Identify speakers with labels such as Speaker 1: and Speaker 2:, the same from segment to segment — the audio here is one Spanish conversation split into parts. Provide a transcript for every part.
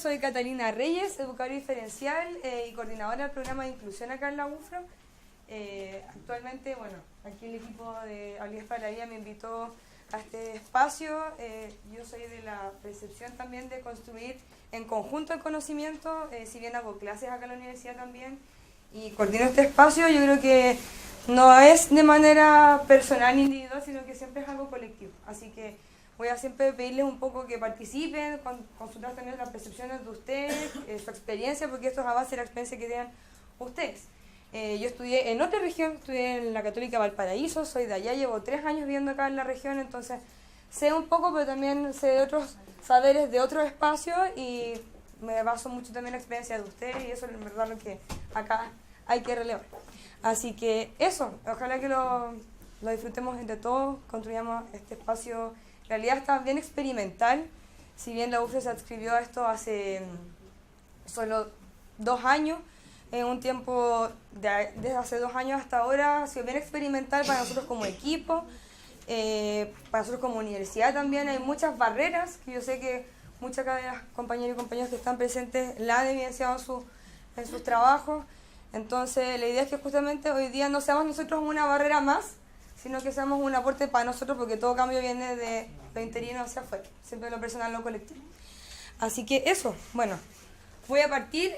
Speaker 1: soy Catalina Reyes, educadora diferencial y coordinadora del programa de inclusión acá en la UFRO. Actualmente, bueno, aquí el equipo de Habilidades para la Vida me invitó a este espacio. Yo soy de la percepción también de construir en conjunto el conocimiento, si bien hago clases acá en la universidad también y coordino este espacio, yo creo que no es de manera personal ni individual, sino que siempre es algo colectivo. Así que voy a siempre pedirles un poco que participen, consultar también las percepciones de ustedes, su experiencia, porque esto es a base de la experiencia que tengan ustedes. Yo estudié en otra región, estudié en la Católica Valparaíso, soy de allá, llevo 3 años viviendo acá en la región, entonces sé un poco, pero también sé de otros saberes de otros espacios y me baso mucho también en la experiencia de ustedes y eso es en verdad lo que acá hay que relevar. Así que eso, ojalá que lo disfrutemos entre todos, construyamos este espacio. En realidad está bien experimental, si bien la UFRO se adscribió a esto hace solo 2 años, en un tiempo desde hace 2 años hasta ahora ha sido bien experimental para nosotros como equipo, para nosotros como universidad también. Hay muchas barreras que yo sé que muchas de las compañeras y compañeros que están presentes la han evidenciado en sus trabajos. Entonces la idea es que justamente hoy día no seamos nosotros una barrera más, sino que seamos un aporte para nosotros, porque todo cambio viene de lo interino hacia afuera, siempre lo personal, lo colectivo. Así que eso, bueno, voy a partir.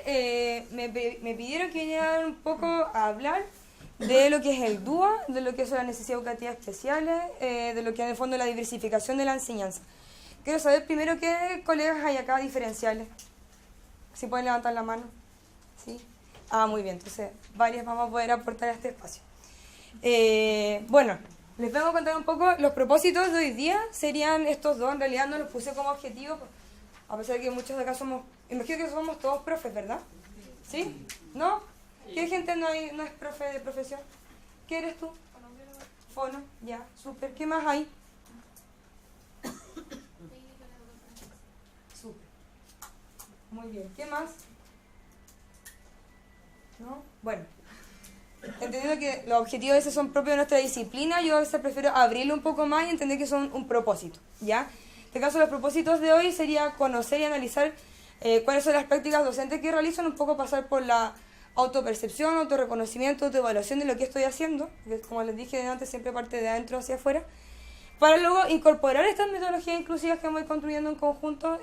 Speaker 1: Me pidieron que viniera a dar un poco a hablar de lo que es el DUA, de lo que son las necesidades educativas especiales, de lo que es en el fondo la diversificación de la enseñanza. Quiero saber primero qué colegas hay acá diferenciales. Si pueden levantar la mano. ¿Sí? Ah, muy bien, entonces varias vamos a poder aportar a este espacio. Bueno, les vengo a contar un poco. Los propósitos de hoy día serían estos dos. En realidad no los puse como objetivo, a pesar de que muchos de acá somos, imagino que somos todos profes, ¿verdad? ¿Sí? ¿No? ¿Qué gente no es profe de profesión? ¿Qué eres tú? Fono, ya, súper. ¿Qué más hay? Súper. Muy bien. ¿Qué más? ¿No? Bueno. Entendiendo que los objetivos a veces son propios de nuestra disciplina, yo a veces prefiero abrirlo un poco más y entender que son un propósito, ¿ya? En este caso, los propósitos de hoy sería conocer y analizar cuáles son las prácticas docentes que realizan, un poco pasar por la autopercepción, autorreconocimiento, autoevaluación de lo que estoy haciendo, que como les dije antes, siempre parte de adentro hacia afuera, para luego incorporar estas metodologías inclusivas que vamos construyendo en conjunto.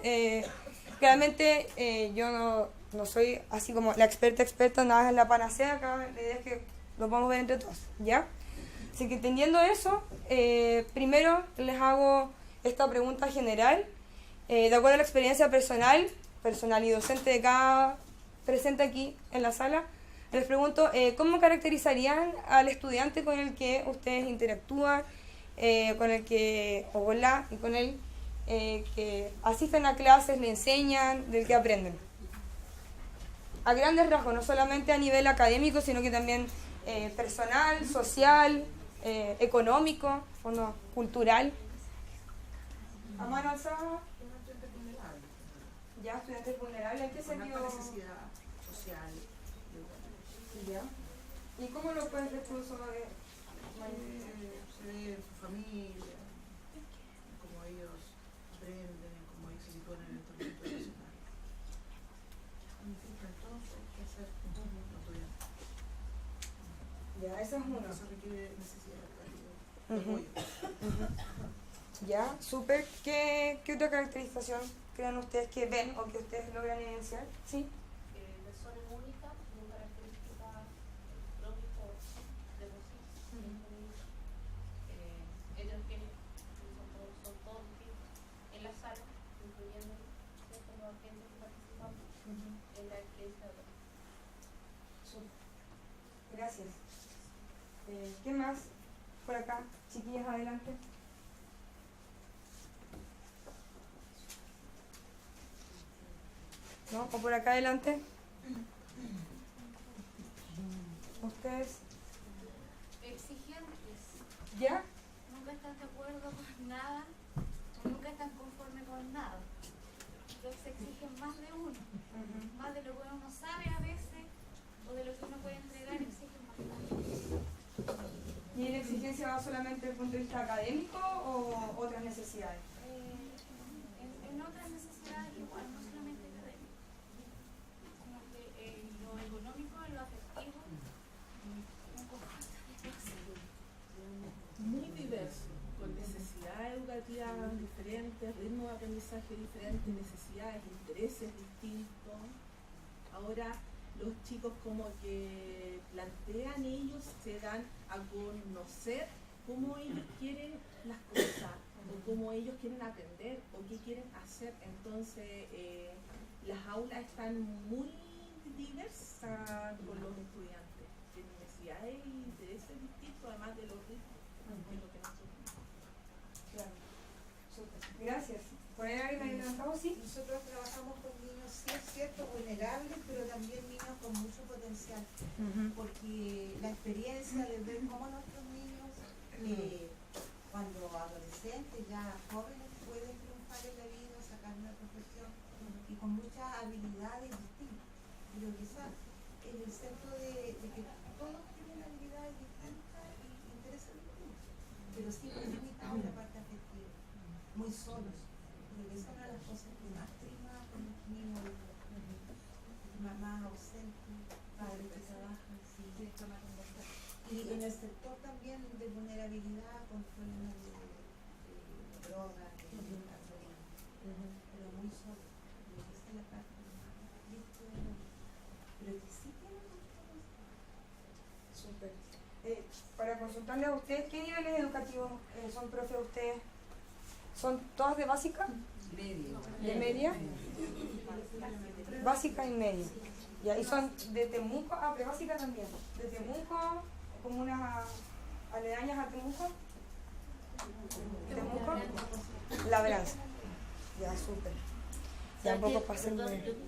Speaker 1: Claramente yo no soy así como la experta, nada es la panacea, acá la idea es que lo podamos ver entre todos, ¿ya? Así que entendiendo eso, primero les hago esta pregunta general, de acuerdo a la experiencia personal y docente de cada presente aquí en la sala, les pregunto, ¿cómo caracterizarían al estudiante con el que ustedes interactúan, con el que, o la, y con él, que asisten a clases, le enseñan, del que aprenden? A grandes rasgos, no solamente a nivel académico, sino que también personal, social, económico, fondo cultural. A mano alzada. Ya, estudiantes vulnerables, ¿en qué sentido?
Speaker 2: Una necesidad social.
Speaker 1: Ya. ¿Y cómo lo puedes ver tú solo de
Speaker 2: Se ve en su familia, cómo ellos aprenden, cómo ellos se sitúan en el entorno internacional. Significa entonces qué hacer con los estudiantes.
Speaker 1: Ya, esa es una.
Speaker 2: Eso requiere necesidad de apoyo.
Speaker 1: Ya, súper. ¿Qué otra caracterización creen ustedes que ven o que ustedes logran evidenciar? ¿Sí?
Speaker 3: Personas únicas, con características propias de por sí. Ellos tienen, son todos distintos en la sala, incluyendo los agentes que participamos en la experiencia de
Speaker 1: Súper. Gracias. ¿Qué más? Por acá, chiquillas, adelante. ¿No? ¿O por acá adelante? ¿Ustedes?
Speaker 4: Exigentes.
Speaker 1: ¿Ya?
Speaker 4: Nunca están de acuerdo con nada, o nunca están conformes con nada. Entonces exigen más de uno, más de lo que uno no sabe a veces, o de lo que uno puede entregar, exigen más.
Speaker 1: ¿Y la exigencia va solamente desde el punto de vista académico o otras necesidades?
Speaker 4: En otras necesidades igual, no solamente académicas.
Speaker 5: aprendizaje diferentes, necesidades, intereses distintos. Ahora los chicos como que plantean ellos, se dan a conocer cómo ellos quieren las cosas, o cómo ellos quieren aprender, o qué quieren hacer. Entonces, las aulas están muy diversas con los estudiantes, de necesidades y intereses distintos, además de los ritmos, que es lo que nosotros.
Speaker 1: Claro. Súper. Gracias. ¿Por ahí alguien levantamos? Sí.
Speaker 6: Nosotros trabajamos con niños, sí es cierto, vulnerables, pero también niños con mucho potencial, porque la experiencia de ver cómo nuestros niños, cuando adolescentes, ya jóvenes, pueden triunfar en la vida, sacar una profesión y con muchas habilidades distintas. Pero quizás en el centro de que todos tienen habilidades distintas y intereses distintos, pero sí muy limitados en la parte afectiva, muy solos. Porque esa es una de las cosas que más prima con los niños, mamás ausentes, padres que trabajan, sí. Y en el sector también de vulnerabilidad, con problemas de drogas, de alcoholismo, pero muy solo. Esa es la parte más triste, pero que sí tienen mucho.
Speaker 1: Súper. Para consultarle a ustedes, ¿qué niveles educativos son profe ustedes? ¿Son todas de básica?
Speaker 2: Media.
Speaker 1: ¿De media? Básica y media. Y ahí son de Temuco, prebásica también. De Temuco, comunas aledañas a Temuco. Temuco, Labranza. Ya, súper. Ya poco pasen.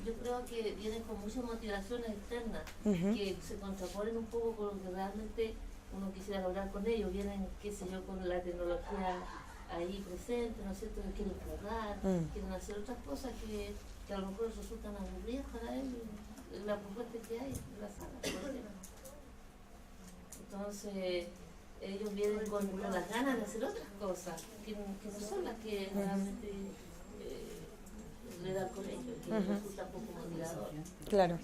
Speaker 7: Yo creo que vienen con muchas motivaciones externas que se contraponen un poco con lo que realmente uno quisiera lograr con ellos. Vienen, qué sé yo, con la tecnología ahí presente, ¿no es cierto?, que quieren jugar, quieren hacer otras cosas que a lo mejor resultan aburridas para ellos, la propuesta que hay en la sala, por ejemplo. Entonces, ellos vienen con las ganas de hacer otras cosas, que no son las que realmente le dan con ellos, que resulta un poco motivador.
Speaker 1: Claro.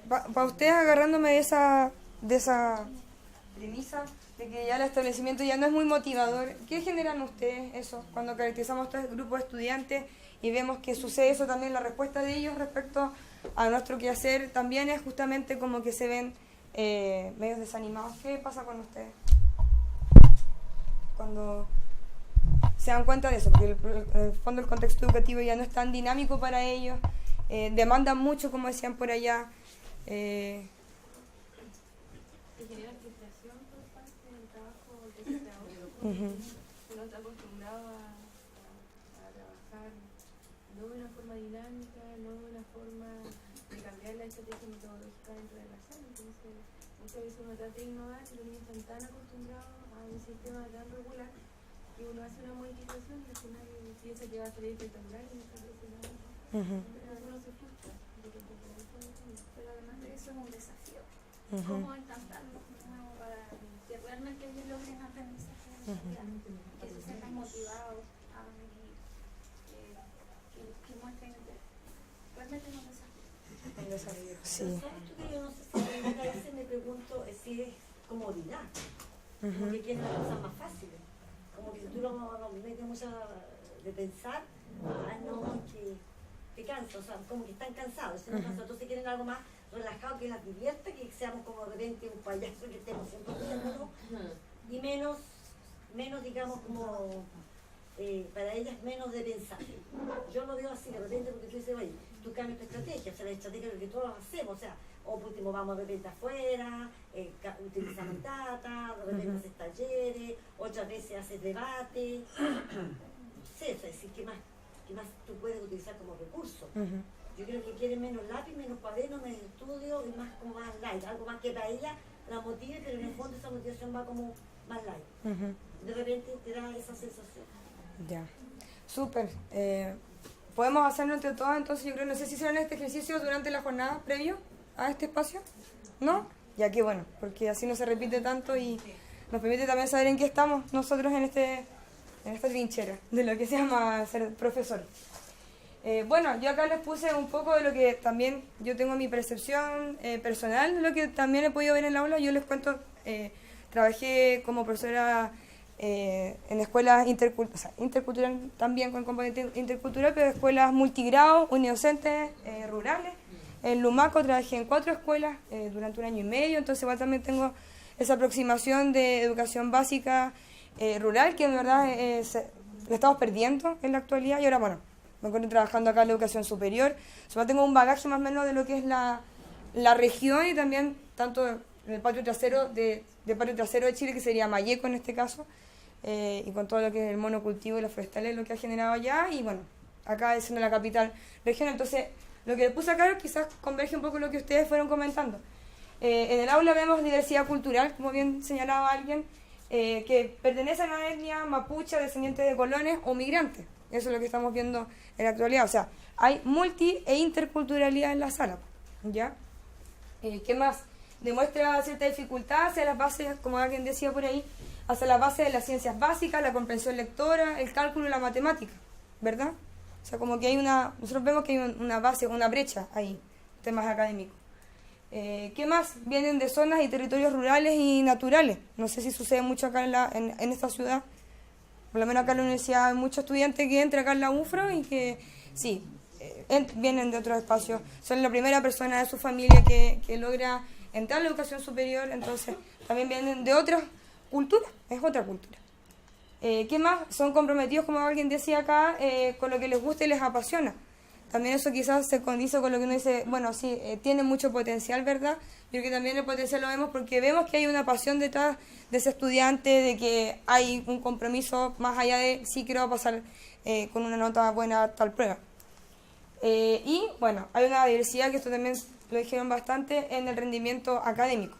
Speaker 1: Para ustedes, agarrándome de esa premisa de que ya el establecimiento ya no es muy motivador, ¿qué generan ustedes eso cuando caracterizamos este grupo de estudiantes y vemos que sucede eso también? La respuesta de ellos respecto a nuestro quehacer también es justamente como que se ven medios desanimados. ¿Qué pasa con ustedes cuando se dan cuenta de eso? Porque en el fondo el contexto educativo ya no es tan dinámico para ellos, demandan mucho, como decían por allá.
Speaker 4: Se genera frustración por parte del trabajo desesperado. Uno está acostumbrado a trabajar no de una forma dinámica, no de una forma de cambiar la estrategia metodológica dentro de la sala. Entonces, muchas veces uno trata de innovar y los niños están tan acostumbrados a un sistema tan regular que uno hace una modificación y al final piensa que va a salir espectacular y muchas veces no. Entonces uno se frustra.
Speaker 8: Pero además de eso es un desafío. ¿Cómo encantarlos para que realmente ellos logren aprendizaje en realidad? Que se sientan motivados a venir, que muestren interés. Realmente es un desafío.
Speaker 1: Sí.
Speaker 7: Yo no sé si a veces me pregunto si es comodidad, como que quieren las cosas más fáciles, como que si tú no metes mucha de pensar, no, que te cansa, o sea, como que están cansados, entonces quieren algo más relajado, que las divierta, que seamos como de repente un payaso que estemos siempre haciéndolo, y menos digamos como para ellas menos de pensar. Yo lo veo así de repente, porque tú dices, oye, tú cambias tu estrategia, o sea, la estrategia que todos hacemos, o sea, o por último vamos de repente afuera, utilizamos data, de repente haces talleres, otras veces haces debate, no sé, o sea, decir, ¿qué más tú puedes utilizar como recurso? Yo creo que quieren menos lápiz, menos cuaderno, menos estudio y más como más light, algo más que para ella la motive, pero en el fondo esa motivación va como más light. De repente te da esa sensación.
Speaker 1: Ya, súper. Podemos hacerlo entre todas, entonces yo creo, no sé si serán este ejercicio durante la jornada previo a este espacio, ¿no? Ya que bueno, porque así no se repite tanto y nos permite también saber en qué estamos nosotros en esta trinchera de lo que se llama ser profesor. Bueno, yo acá les puse un poco de lo que también yo tengo mi percepción personal, de lo que también he podido ver en el aula. Yo les cuento, trabajé como profesora en escuelas intercultural también con componente intercultural, pero escuelas multigrado, unidocentes, rurales. En Lumaco trabajé en 4 escuelas durante 1 año y medio, entonces igual también tengo esa aproximación de educación básica rural, que en verdad la estamos perdiendo en la actualidad, y ahora bueno, me encuentro trabajando acá en la educación superior, solo tengo un bagaje más o menos de lo que es la región, y también tanto en el patio trasero de Chile, que sería Malleco en este caso, y con todo lo que es el monocultivo y las forestales, lo que ha generado allá, y bueno, acá siendo la capital regional. Entonces, lo que les puse acá quizás converge un poco lo que ustedes fueron comentando. En el aula vemos diversidad cultural, como bien señalaba alguien, que pertenecen a la etnia mapuche, descendientes de colones o migrantes. Eso es lo que estamos viendo en la actualidad. O sea, hay multi e interculturalidad en la sala, ¿ya? ¿Qué más? Demuestra cierta dificultad hacia las bases, como alguien decía por ahí, hacia la base de las ciencias básicas, la comprensión lectora, el cálculo y la matemática, ¿verdad? O sea, como que hay nosotros vemos que hay una base, una brecha ahí, temas académicos. ¿Qué más? Vienen de zonas y territorios rurales y naturales. No sé si sucede mucho acá en esta ciudad. Por lo menos acá en la universidad hay muchos estudiantes que entran acá en la UFRO y que sí, vienen de otros espacios. Son la primera persona de su familia que logra entrar a la educación superior, entonces también vienen de otras culturas, es otra cultura. ¿Qué más? Son comprometidos, como alguien decía acá, con lo que les gusta y les apasiona. También eso quizás se condice con lo que uno dice, bueno, sí, tiene mucho potencial, ¿verdad? Yo creo que también el potencial lo vemos porque vemos que hay una pasión detrás de ese estudiante, de que hay un compromiso más allá de sí quiero pasar con una nota buena tal prueba. Y bueno, hay una diversidad, que esto también lo dijeron bastante, en el rendimiento académico.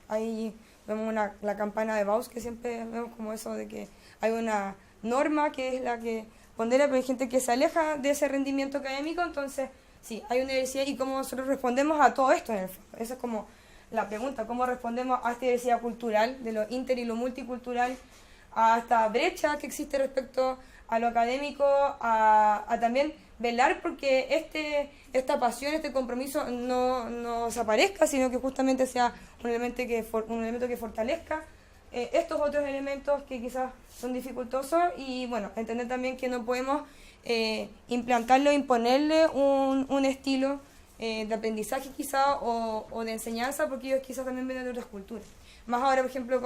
Speaker 1: Ahí vemos la campana de Bauss, que siempre vemos como eso de que hay una norma que es la que pondera, pero hay gente que se aleja de ese rendimiento académico, entonces sí, hay una diversidad, y cómo nosotros respondemos a todo esto en el fondo. Esa es como la pregunta, cómo respondemos a esta diversidad cultural, de lo inter y lo multicultural, a esta brecha que existe respecto a lo académico, a también velar porque esta pasión, este compromiso no desaparezca, sino que justamente sea un elemento que fortalezca estos otros elementos que quizás son dificultosos, y bueno, entender también que no podemos implantarle o imponerle un estilo de aprendizaje quizás o de enseñanza, porque ellos quizás también vienen de otras culturas. Más ahora, por ejemplo,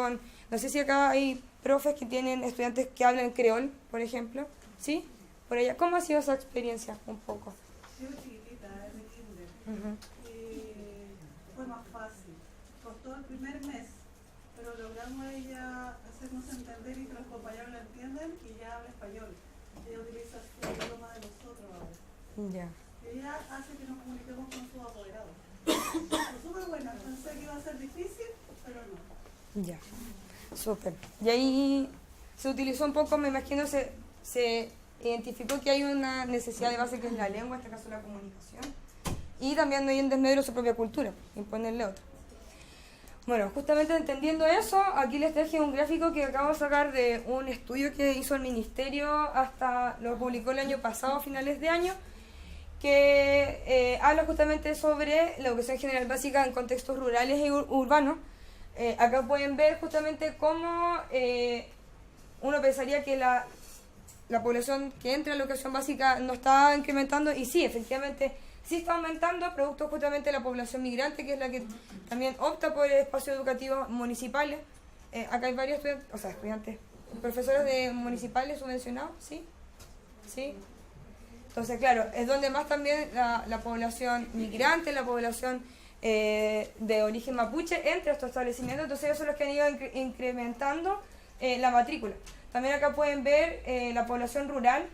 Speaker 1: no sé si acá hay profes que tienen estudiantes que hablan creol, por ejemplo, ¿sí? Por allá, ¿cómo ha sido esa experiencia un poco?
Speaker 2: Yo chiquitita, de kinder. Fue más fácil. Costó el primer mes, pero logramos ella hacernos entender y que los compañeros lo entiendan, y ya habla español. Ella utiliza el idioma de nosotros ahora.
Speaker 1: Ya.
Speaker 2: Ella hace que nos comuniquemos con sus apoderados. Fue súper buena, pensé que iba a ser difícil, pero no.
Speaker 1: Ya, súper. Y ahí se utilizó un poco, me imagino, se identificó que hay una necesidad de base que es la lengua, en este caso la comunicación, y también no hay en desmedro su propia cultura, imponerle otra. Bueno, justamente entendiendo eso, aquí les traje un gráfico que acabo de sacar de un estudio que hizo el Ministerio, lo publicó el año pasado, a finales de año, que habla justamente sobre la educación general básica en contextos rurales y urbanos. Acá pueden ver justamente cómo uno pensaría que la población que entra en la educación básica no está incrementando, y sí, efectivamente sí está aumentando, producto justamente de la población migrante, que es la que también opta por espacios educativos municipales. Acá hay varios estudiantes, profesores de municipales subvencionados, ¿sí? ¿Sí? Entonces, claro, es donde más también la población migrante, la población de origen mapuche entra a estos establecimientos, entonces ellos son los que han ido incrementando la matrícula. También acá pueden ver la población rural,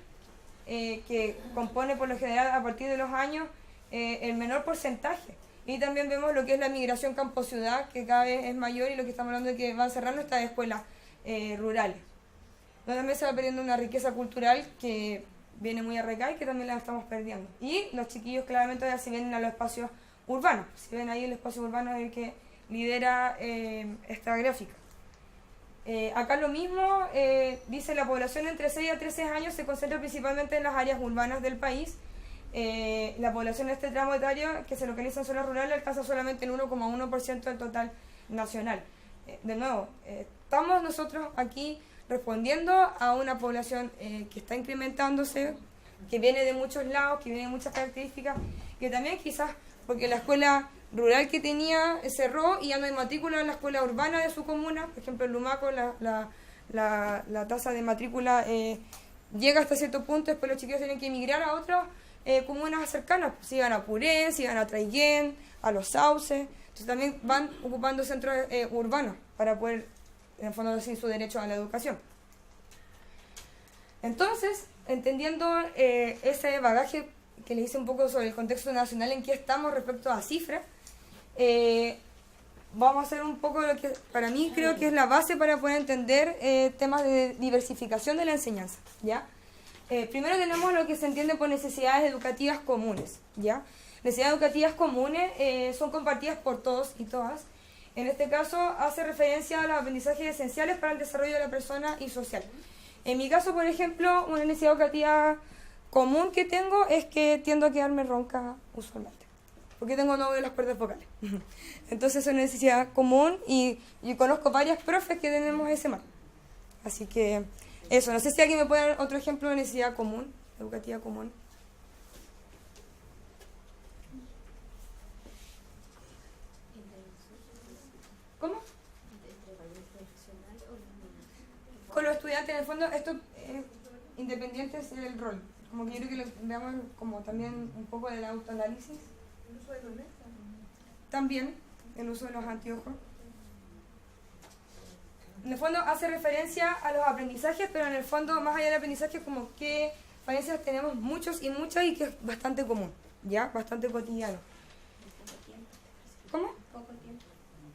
Speaker 1: que compone por lo general a partir de los años el menor porcentaje. Y también vemos lo que es la migración campo-ciudad, que cada vez es mayor, y lo que estamos hablando de que van cerrando estas escuelas rurales. Donde también se va perdiendo una riqueza cultural que viene muy arraigada y que también la estamos perdiendo. Y los chiquillos claramente ya se vienen a los espacios urbanos. Si ven ahí, el espacio urbano es el que lidera esta gráfica. Acá lo mismo, dice la población entre 6 a 13 años se concentra principalmente en las áreas urbanas del país. La población de este tramo etario que se localiza en zonas rurales alcanza solamente el 1,1% del total nacional. De nuevo, estamos nosotros aquí respondiendo a una población que está incrementándose, que viene de muchos lados, que viene de muchas características, que también quizás porque la escuela rural que tenía cerró y ya no hay matrícula en la escuela urbana de su comuna. Por ejemplo, en Lumaco la tasa de matrícula llega hasta cierto punto, después los chiquillos tienen que emigrar a otras comunas cercanas, si iban a Purén, si iban a Traiguén, a Los Sauces. Entonces también van ocupando centros urbanos para poder, en el fondo, decir su derecho a la educación. Entonces, entendiendo ese bagaje que les hice un poco sobre el contexto nacional en que estamos respecto a cifras, vamos a hacer un poco lo que para mí creo que es la base para poder entender temas de diversificación de la enseñanza, ¿ya? Primero tenemos lo que se entiende por necesidades educativas comunes, ¿ya? Necesidades educativas comunes son compartidas por todos y todas. En este caso hace referencia a los aprendizajes esenciales para el desarrollo de la persona y social. En mi caso, por ejemplo, una necesidad educativa común que tengo es que tiendo a quedarme ronca usualmente, porque tengo nódulo de las cuerdas vocales. Entonces es una necesidad común y conozco varias profes que tenemos ese mal. Así que eso, no sé si alguien me puede dar otro ejemplo de necesidad común, educativa común. ¿Cómo? Con los estudiantes, en el fondo, esto es independiente del rol. Como que yo creo que lo veamos como también un poco del autoanálisis.
Speaker 2: ¿El uso de los lentes?
Speaker 1: También el uso de los anteojos. En el fondo hace referencia a los aprendizajes, pero en el fondo, más allá del aprendizaje, como que falencias tenemos muchos y muchas y que es bastante común, ¿ya? Bastante cotidiano. ¿Cómo?
Speaker 8: Poco tiempo.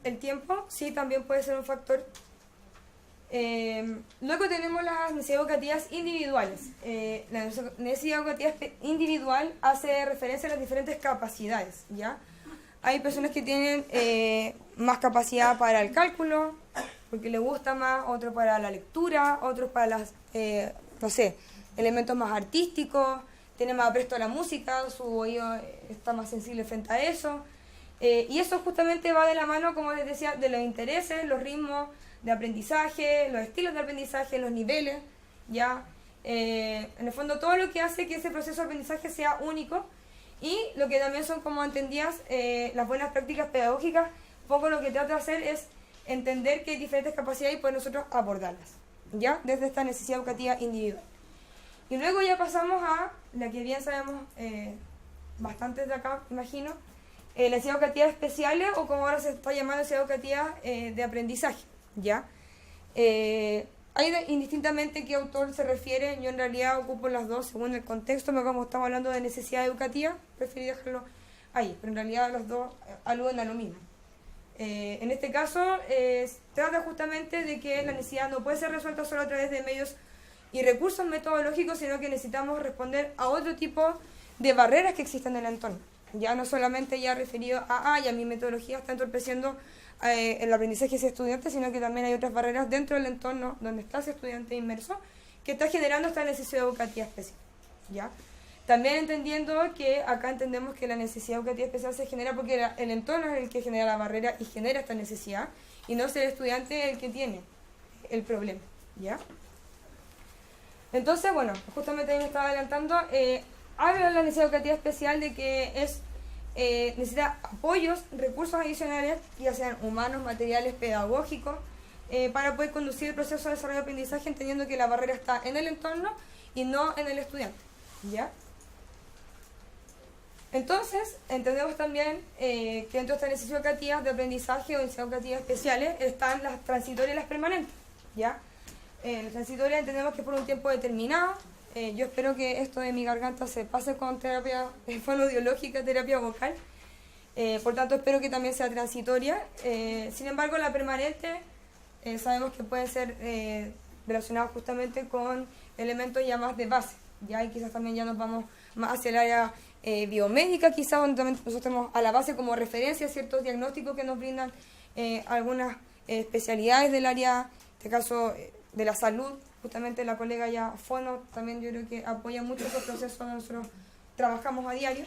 Speaker 1: El tiempo, sí, también puede ser un factor. Luego tenemos las necesidades educativas individuales. La necesidad educativa individual hace referencia a las diferentes capacidades, ¿ya? Hay personas que tienen más capacidad para el cálculo, porque les gusta más, otros para la lectura, otros para las, no sé, elementos más artísticos, tienen más apresto a la música, su oído está más sensible frente a eso. Y eso justamente va de la mano, como les decía, de los intereses, los ritmos de aprendizaje, los estilos de aprendizaje, los niveles, ¿ya? En el fondo todo lo que hace que ese proceso de aprendizaje sea único y lo que también son, como entendías, las buenas prácticas pedagógicas, un poco lo que trata de hacer es entender que hay diferentes capacidades y poder nosotros abordarlas, ¿ya? Desde esta necesidad educativa individual. Y luego ya pasamos a la que bien sabemos bastantes de acá, imagino, las necesidades educativas especiales o como ahora se está llamando necesidades educativas de aprendizaje, ¿ya? Hay indistintamente qué autor se refiere, yo en realidad ocupo las dos según el contexto, pero como estamos hablando de necesidad educativa, preferí dejarlo ahí, pero en realidad los dos aluden a lo mismo. En este caso, trata justamente de que la necesidad no puede ser resuelta solo a través de medios y recursos metodológicos, sino que necesitamos responder a otro tipo de barreras que existen en el entorno. Ya no solamente ya referido a ya mi metodología está entorpeciendo el aprendizaje de ese estudiante, sino que también hay otras barreras dentro del entorno donde está ese estudiante inmerso que está generando esta necesidad educativa especial, ¿ya? También entendiendo que acá entendemos que la necesidad educativa especial se genera porque el entorno es el que genera la barrera y genera esta necesidad, y no es el estudiante el que tiene el problema, ¿ya? Entonces, bueno, justamente ahí me estaba adelantando, habla de la necesidad educativa especial de que es necesita apoyos, recursos adicionales, ya sean humanos, materiales, pedagógicos, para poder conducir el proceso de desarrollo de aprendizaje, entendiendo que la barrera está en el entorno y no en el estudiante, ¿ya? Entonces, entendemos también que dentro de estas necesidades educativas de aprendizaje o necesidades educativas especiales están las transitorias y las permanentes, ¿ya? Las transitorias entendemos que por un tiempo determinado. Yo espero que esto de mi garganta se pase con terapia fonoaudiológica, terapia vocal. Por tanto, espero que también sea transitoria. Sin embargo, la permanente sabemos que puede ser relacionada justamente con elementos ya más de base, ¿ya? Y quizás también ya nos vamos más hacia el área biomédica, quizás donde también nosotros tenemos a la base como referencia ciertos diagnósticos que nos brindan algunas especialidades del área, en este caso de la salud. Justamente la colega ya Fono también yo creo que apoya mucho esos procesos que nosotros trabajamos a diario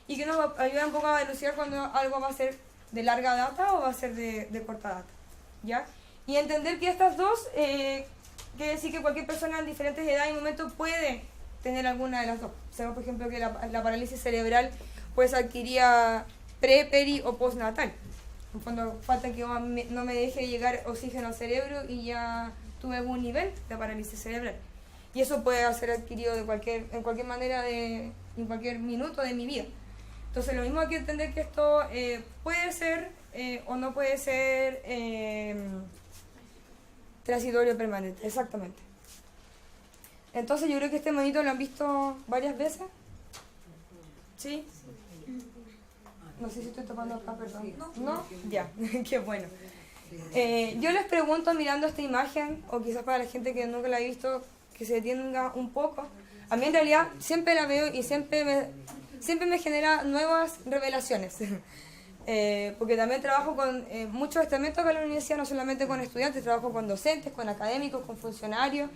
Speaker 1: y que nos ayuda un poco a delucidar cuando algo va a ser de larga data o va a ser de corta data, ¿ya? Y entender que estas dos quiere decir que cualquier persona en diferentes edades y momentos puede tener alguna de las dos. Sabemos, por ejemplo, que la parálisis cerebral puede ser adquirida pre, peri o postnatal. Cuando falta que no me deje llegar oxígeno al cerebro y ya tuve algún nivel de parálisis cerebral. Y eso puede ser adquirido en cualquier manera, en cualquier minuto de mi vida. Entonces lo mismo hay que entender que esto puede ser o no puede ser transitorio permanente, exactamente. Entonces yo creo que este monito lo han visto varias veces. ¿Sí? No sé si estoy topando acá, perdón. ¿No? Ya, qué bueno. Yo les pregunto mirando esta imagen, o quizás para la gente que nunca la ha visto, que se detenga un poco. A mí en realidad siempre la veo y siempre me genera nuevas revelaciones. Porque también trabajo con muchos estamentos acá en la universidad, no solamente con estudiantes, trabajo con docentes, con académicos, con funcionarios.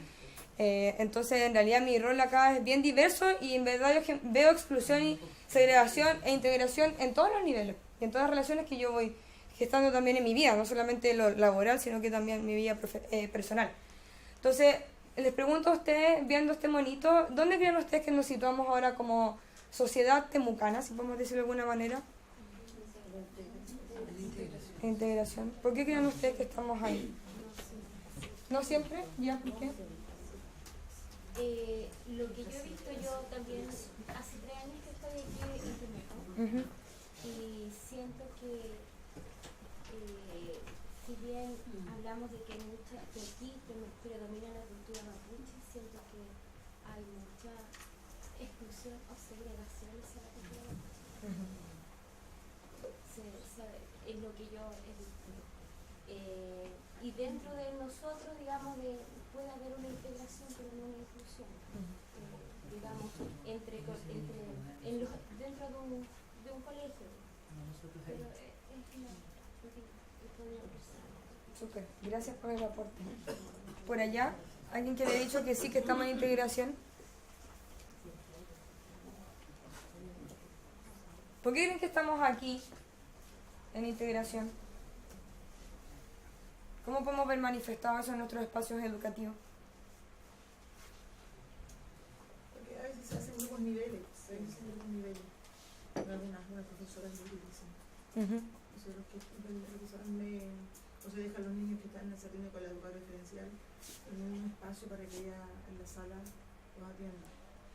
Speaker 1: Entonces en realidad mi rol acá es bien diverso y en verdad yo veo exclusión y segregación e integración en todos los niveles, y en todas las relaciones que yo voy gestando también en mi vida, no solamente lo laboral, sino que también en mi vida personal. Entonces, les pregunto a ustedes, viendo este monito, ¿dónde creen ustedes que nos situamos ahora como sociedad temucana, si podemos decirlo de alguna manera? Integración. ¿Por qué creen ustedes que estamos ahí? ¿No siempre? ¿Ya? ¿Por qué?
Speaker 4: Lo que yo he visto, yo también hace 3 años que estoy aquí en Temuco, y siento que si bien hablamos de que aquí predomina la cultura mapuche, siento que hay mucha exclusión o segregación hacia la cultura mapuche. Es lo que yo he visto. Y dentro de nosotros, digamos, puede haber una integración, pero no una inclusión. Digamos, dentro de un colegio. Pero es una
Speaker 1: Súper, gracias por el aporte. Por allá, ¿alguien que le ha dicho que sí, que estamos en integración? ¿Por qué creen que estamos aquí en integración? ¿Cómo podemos ver manifestado eso en nuestros espacios educativos?
Speaker 5: Porque a veces se hacen nuevos niveles, algunas profesoras lo dicen. Entonces los profesores o se dejan los niños que están en el jardín con la educación referencial en un espacio para que ella en la sala los atienda.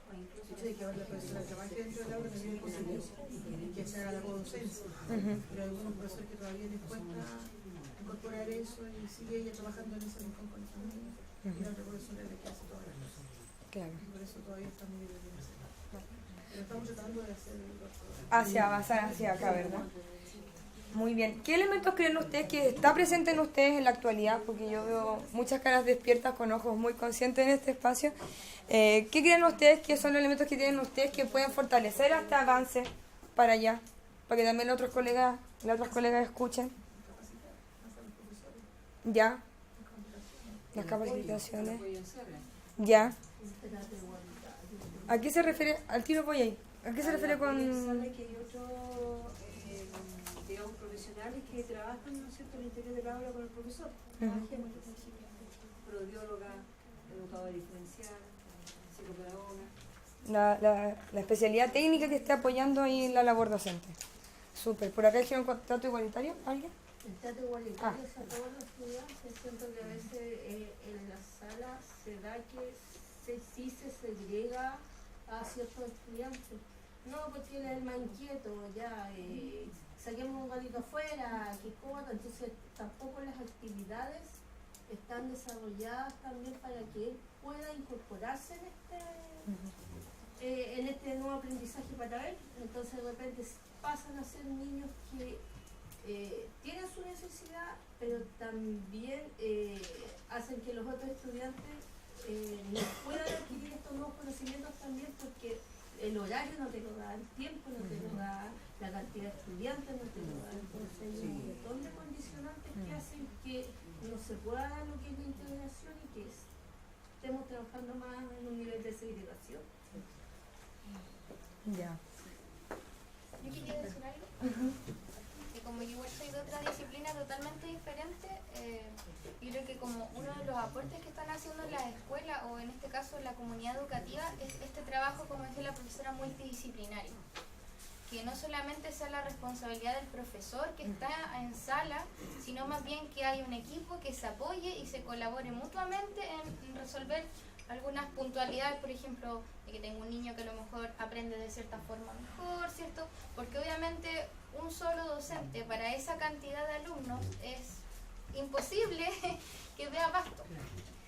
Speaker 5: O incluso de que ahora la profesora trabaje dentro del aula también es posible que se haga la codocencia. Pero hay algunos profesores que todavía les cuesta incorporar eso y sigue ella trabajando en ese rincón con los niños y la otra profesora es la que hace todas las cosas.
Speaker 1: Claro.
Speaker 5: Y por eso todavía está muy bien. Pero estamos tratando de hacer
Speaker 1: avanzar hacia acá, ¿verdad? Muy bien. ¿Qué elementos creen ustedes que está presente en ustedes en la actualidad? Porque yo veo muchas caras despiertas con ojos muy conscientes en este espacio. ¿Qué creen ustedes que son los elementos que tienen ustedes que pueden fortalecer este avance para allá? Para que también las otras colegas escuchen. Ya. Las capacitaciones. Ya. ¿A qué se refiere? Al tiro voy ahí. ¿A qué se refiere con...?
Speaker 9: Sabe que hay otros, digamos, profesionales que trabajan, ¿no es cierto?, al interior del aula con el profesor. Prodióloga, educadora diferencial, psicopedagoga.
Speaker 1: La especialidad técnica que esté apoyando ahí la labor docente. Súper. ¿Por acá dijeron trato igualitario? ¿Alguien?
Speaker 9: El trato igualitario es a todos los estudiantes. Siento que a veces en la sala se da que sí se segrega a ciertos estudiantes. No, porque él es el más inquieto, ya, saquemos un gatito afuera, que corra, entonces tampoco las actividades están desarrolladas también para que él pueda incorporarse en este nuevo aprendizaje para él. Entonces de repente pasan a ser niños que tienen su necesidad, pero también hacen que los otros estudiantes no puedan adquirir estos nuevos conocimientos también, porque el horario no te lo da, el tiempo no te lo da, la cantidad de estudiantes no te lo da. Entonces hay un montón de condicionantes que hacen que no se pueda dar lo que es la integración y que estemos trabajando más en un nivel de segregación.
Speaker 1: Ya.
Speaker 4: Yo quería decir algo. como yo igual soy de otra disciplina totalmente diferente, yo creo que como uno de los aportes que están haciendo en las escuelas, o en este caso en la comunidad educativa, es este trabajo, como decía la profesora, multidisciplinario. Que no solamente sea la responsabilidad del profesor que está en sala, sino más bien que haya un equipo que se apoye y se colabore mutuamente en resolver algunas puntualidades, por ejemplo, de que tengo un niño que a lo mejor aprende de cierta forma mejor, ¿cierto? Porque obviamente un solo docente para esa cantidad de alumnos es imposible que dé abasto.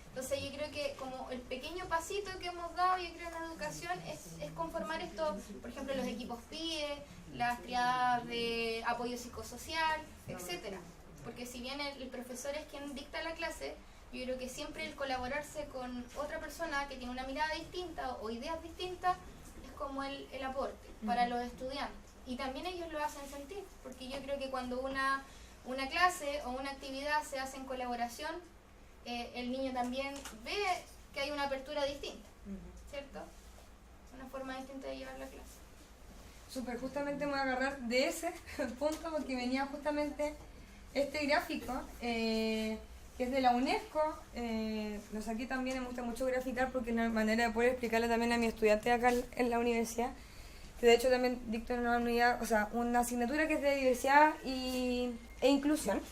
Speaker 4: Entonces yo creo que como el pequeño pasito que hemos dado, yo creo, en la educación es conformar esto, por ejemplo, los equipos PIE, las triadas de apoyo psicosocial, etcétera. Porque si bien el profesor es quien dicta la clase, yo creo que siempre el colaborarse con otra persona que tiene una mirada distinta o ideas distintas es como el aporte para los estudiantes. Y también ellos lo hacen sentir, porque yo creo que cuando una clase o una actividad se hace en colaboración, el niño también ve que hay una apertura distinta, ¿cierto? Una forma distinta de llevar la clase.
Speaker 1: Súper, justamente me voy a agarrar de ese punto porque venía justamente este gráfico que es de la UNESCO. Lo saqué también, me gusta mucho graficar porque es una manera de poder explicarle también a mi estudiante acá en la universidad, que de hecho también dicto en una unidad, o sea, una asignatura que es de diversidad e inclusión.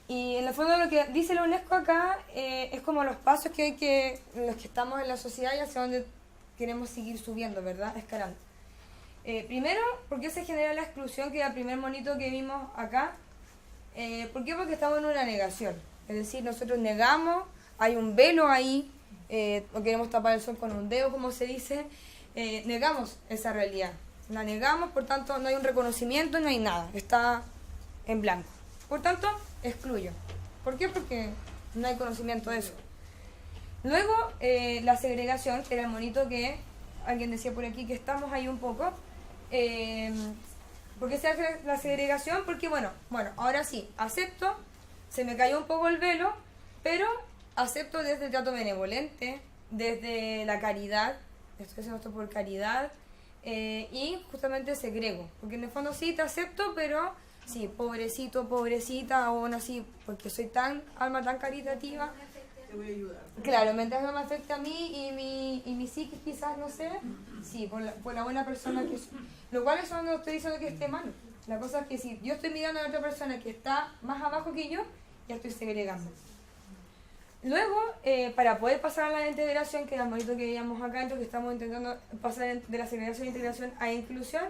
Speaker 1: Y en el fondo lo que dice la UNESCO acá es como los pasos que hay los que estamos en la sociedad y hacia donde queremos seguir subiendo, ¿verdad? Escalando. Primero, ¿por qué se genera la exclusión? Que era el primer monito que vimos acá. ¿Por qué? Porque estamos en una negación. Es decir, nosotros negamos, hay un velo ahí, o queremos tapar el sol con un dedo, como se dice. Negamos esa realidad. La negamos, por tanto no hay un reconocimiento, no hay nada. Está en blanco. Por tanto, excluyo. ¿Por qué? Porque no hay conocimiento de eso. Luego, la segregación, que era el monito que alguien decía por aquí que estamos ahí un poco. ¿Por qué se hace la segregación? Porque, bueno, ahora sí, acepto, se me cayó un poco el velo, pero acepto desde el trato benevolente, desde la caridad, estoy haciendo esto por caridad, y justamente segrego. Porque en el fondo sí te acepto, pero sí, pobrecito, pobrecita, o aún así, porque soy alma tan caritativa.
Speaker 5: Te voy a ayudar.
Speaker 1: Claro, mientras no me afecte a mí y mi psiquis quizás, no sé, sí, por la buena persona que soy. Lo cual eso no estoy diciendo que esté mal. La cosa es que si yo estoy mirando a otra persona que está más abajo que yo, ya estoy segregando. Luego, para poder pasar a la integración, que era el monito que veíamos acá, entonces que estamos intentando pasar de la segregación e integración a inclusión,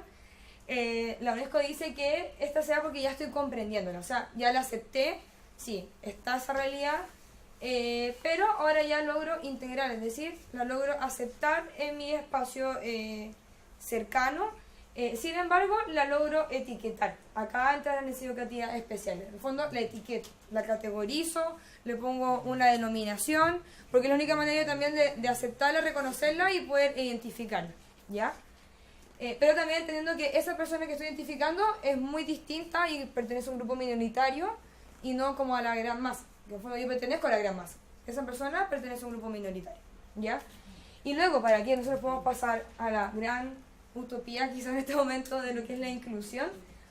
Speaker 1: la UNESCO dice que esta sea porque ya estoy comprendiéndola, o sea, ya la acepté, sí, está esa realidad, pero ahora ya logro integrar, es decir, la logro aceptar en mi espacio cercano, sin embargo, la logro etiquetar. Acá entra la necesidad educativa especial. En el fondo, la etiqueto, la categorizo, le pongo una denominación, porque es la única manera también de aceptarla, reconocerla y poder identificarla, ¿ya? Pero también entendiendo que esa persona que estoy identificando es muy distinta y pertenece a un grupo minoritario y no como a la gran masa. Que en el fondo yo pertenezco a la gran masa. Esa persona pertenece a un grupo minoritario, ¿ya? Y luego, para que nosotros podamos pasar a la gran utopía quizás en este momento de lo que es la inclusión,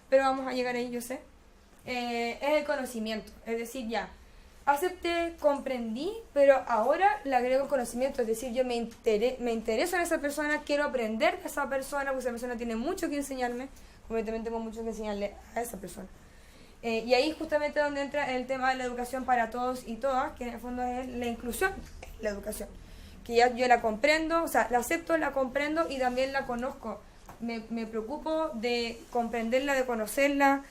Speaker 1: pero vamos a llegar ahí, yo sé, es el conocimiento. Es decir, ya, acepté, comprendí, pero ahora le agrego conocimiento. Es decir, yo me intereso en esa persona, quiero aprender de esa persona, porque esa persona tiene mucho que enseñarme, como yo también tengo mucho que enseñarle a esa persona. Y ahí justamente donde entra el tema de la educación para todos y todas, que en el fondo es la inclusión, la educación. Que ya yo la comprendo, o sea, la acepto, la comprendo y también la conozco. Me preocupo de comprenderla, de conocerla,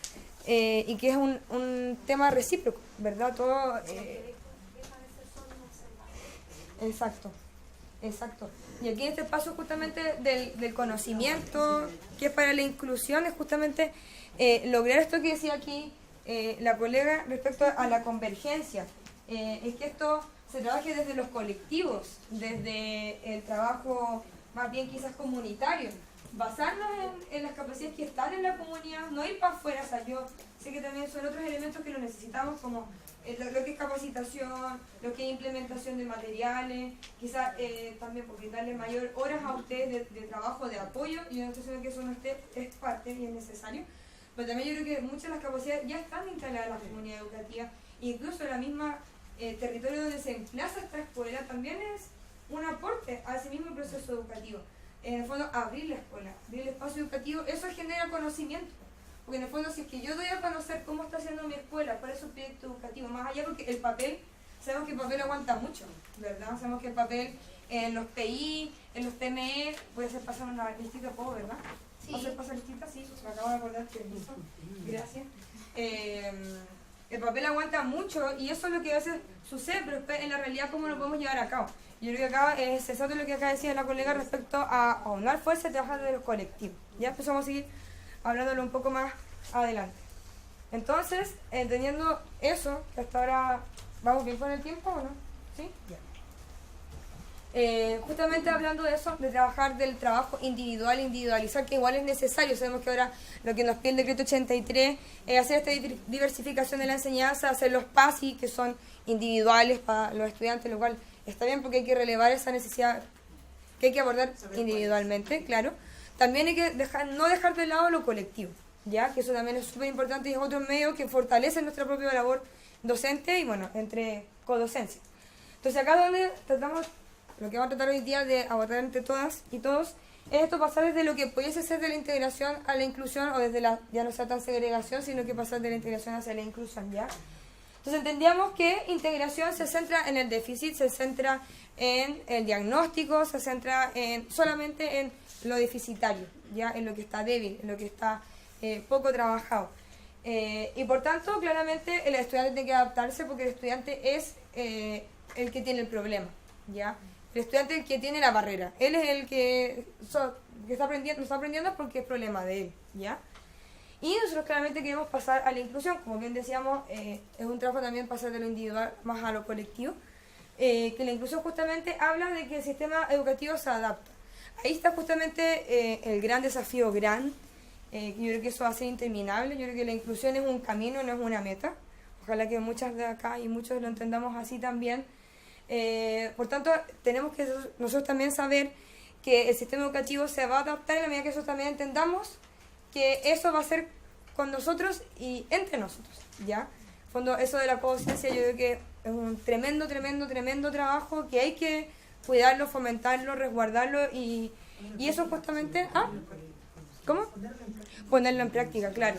Speaker 1: y que es un tema recíproco, ¿verdad? Todo... Exacto, exacto. Y aquí este paso justamente del conocimiento, que es para la inclusión, es justamente lograr esto que decía aquí la colega respecto a la convergencia. Es que esto se trabaje desde los colectivos, desde el trabajo más bien quizás comunitario, basarnos en las capacidades que están en la comunidad, no ir para afuera. O sea, yo sé que también son otros elementos que lo necesitamos, como lo que es capacitación, lo que es implementación de materiales, quizás también porque darle mayor horas a ustedes de trabajo, de apoyo, y yo no estoy diciendo que eso no esté, es parte y es necesario, pero también yo creo que muchas de las capacidades ya están instaladas en la comunidad educativa, incluso la misma territorio donde se emplaza esta escuela también es un aporte a ese mismo proceso educativo. En el fondo, abrir la escuela, abrir el espacio educativo, eso genera conocimiento. Porque en el fondo, si es que yo doy a conocer cómo está haciendo mi escuela, cuál es su proyecto educativo, más allá porque el papel, sabemos que el papel aguanta mucho, ¿verdad? Sabemos que el papel en los PI, en los PME, puede ser pasar una listita, ¿puedo, verdad?
Speaker 8: Sí.
Speaker 1: ¿Puedo hacer pasar listita? Sí, me acabo de acordar, permiso. Gracias. El papel aguanta mucho y eso es lo que a veces sucede, pero después en la realidad cómo lo podemos llevar a cabo. Yo creo que acá es exacto lo que acá decía la colega respecto a aunar fuerza y trabajar de los colectivos. Ya empezamos a seguir hablándolo un poco más adelante. Entonces, entendiendo eso, que hasta ahora vamos bien con el tiempo, ¿o no? ¿Sí? Ya. Justamente hablando de eso, de trabajar del trabajo individual, individualizar, que igual es necesario. Sabemos que ahora lo que nos pide el decreto 83 es hacer esta diversificación de la enseñanza, hacer los PASI, que son individuales para los estudiantes, lo cual está bien porque hay que relevar esa necesidad que hay que abordar individualmente, claro. También hay que no dejar de lado lo colectivo, ya que eso también es súper importante y es otro medio que fortalece nuestra propia labor docente y, bueno, entre codocencia. Entonces acá donde tratamos, lo que vamos a tratar hoy día de abordar entre todas y todos, es esto, pasar desde lo que pudiese ser de la integración a la inclusión, o desde la, ya no sea tan segregación, sino que pasar de la integración hacia la inclusión, ¿ya? Entonces entendíamos que integración se centra en el déficit, se centra en el diagnóstico, se centra solamente en lo deficitario, ya, en lo que está débil, en lo que está poco trabajado. Y por tanto, claramente el estudiante tiene que adaptarse porque el estudiante es el que tiene el problema, ¿ya? El estudiante es el que tiene la barrera. Él es el que está aprendiendo porque es problema de él, ¿ya? Y nosotros claramente queremos pasar a la inclusión, como bien decíamos, es un trabajo también pasar de lo individual más a lo colectivo, que la inclusión justamente habla de que el sistema educativo se adapta. Ahí está justamente el gran desafío yo creo que eso va a ser interminable. Yo creo que la inclusión es un camino, no es una meta. Ojalá que muchas de acá y muchos lo entendamos así también. Por tanto, tenemos que nosotros también saber que el sistema educativo se va a adaptar en la medida que nosotros también entendamos que eso va a ser con nosotros y entre nosotros, ¿ya? En fondo, eso de la conciencia yo creo que es un tremendo trabajo que hay que cuidarlo, fomentarlo, resguardarlo y eso justamente... ¿Ah? ¿Cómo? Ponerlo en práctica, claro.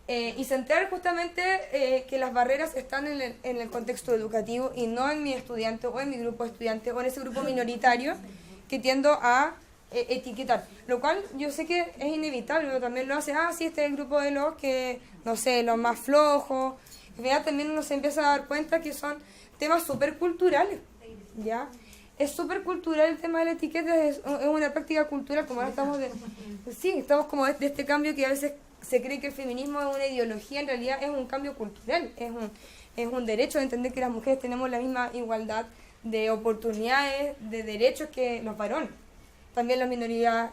Speaker 1: Y centrar justamente que las barreras están en el contexto educativo y no en mi estudiante o en mi grupo de estudiantes o en ese grupo minoritario que tiendo a etiquetar. Lo cual yo sé que es inevitable, pero también lo hace, sí, este es el grupo de los que, no sé, los más flojos. En realidad también uno se empieza a dar cuenta que son temas súper culturales, ¿ya? Es súper cultural el tema de la etiqueta, es una práctica cultural, como ahora estamos estamos como de este cambio que a veces se cree que el feminismo es una ideología, en realidad es un cambio cultural, es un derecho de entender que las mujeres tenemos la misma igualdad de oportunidades, de derechos que los varones. También las minorías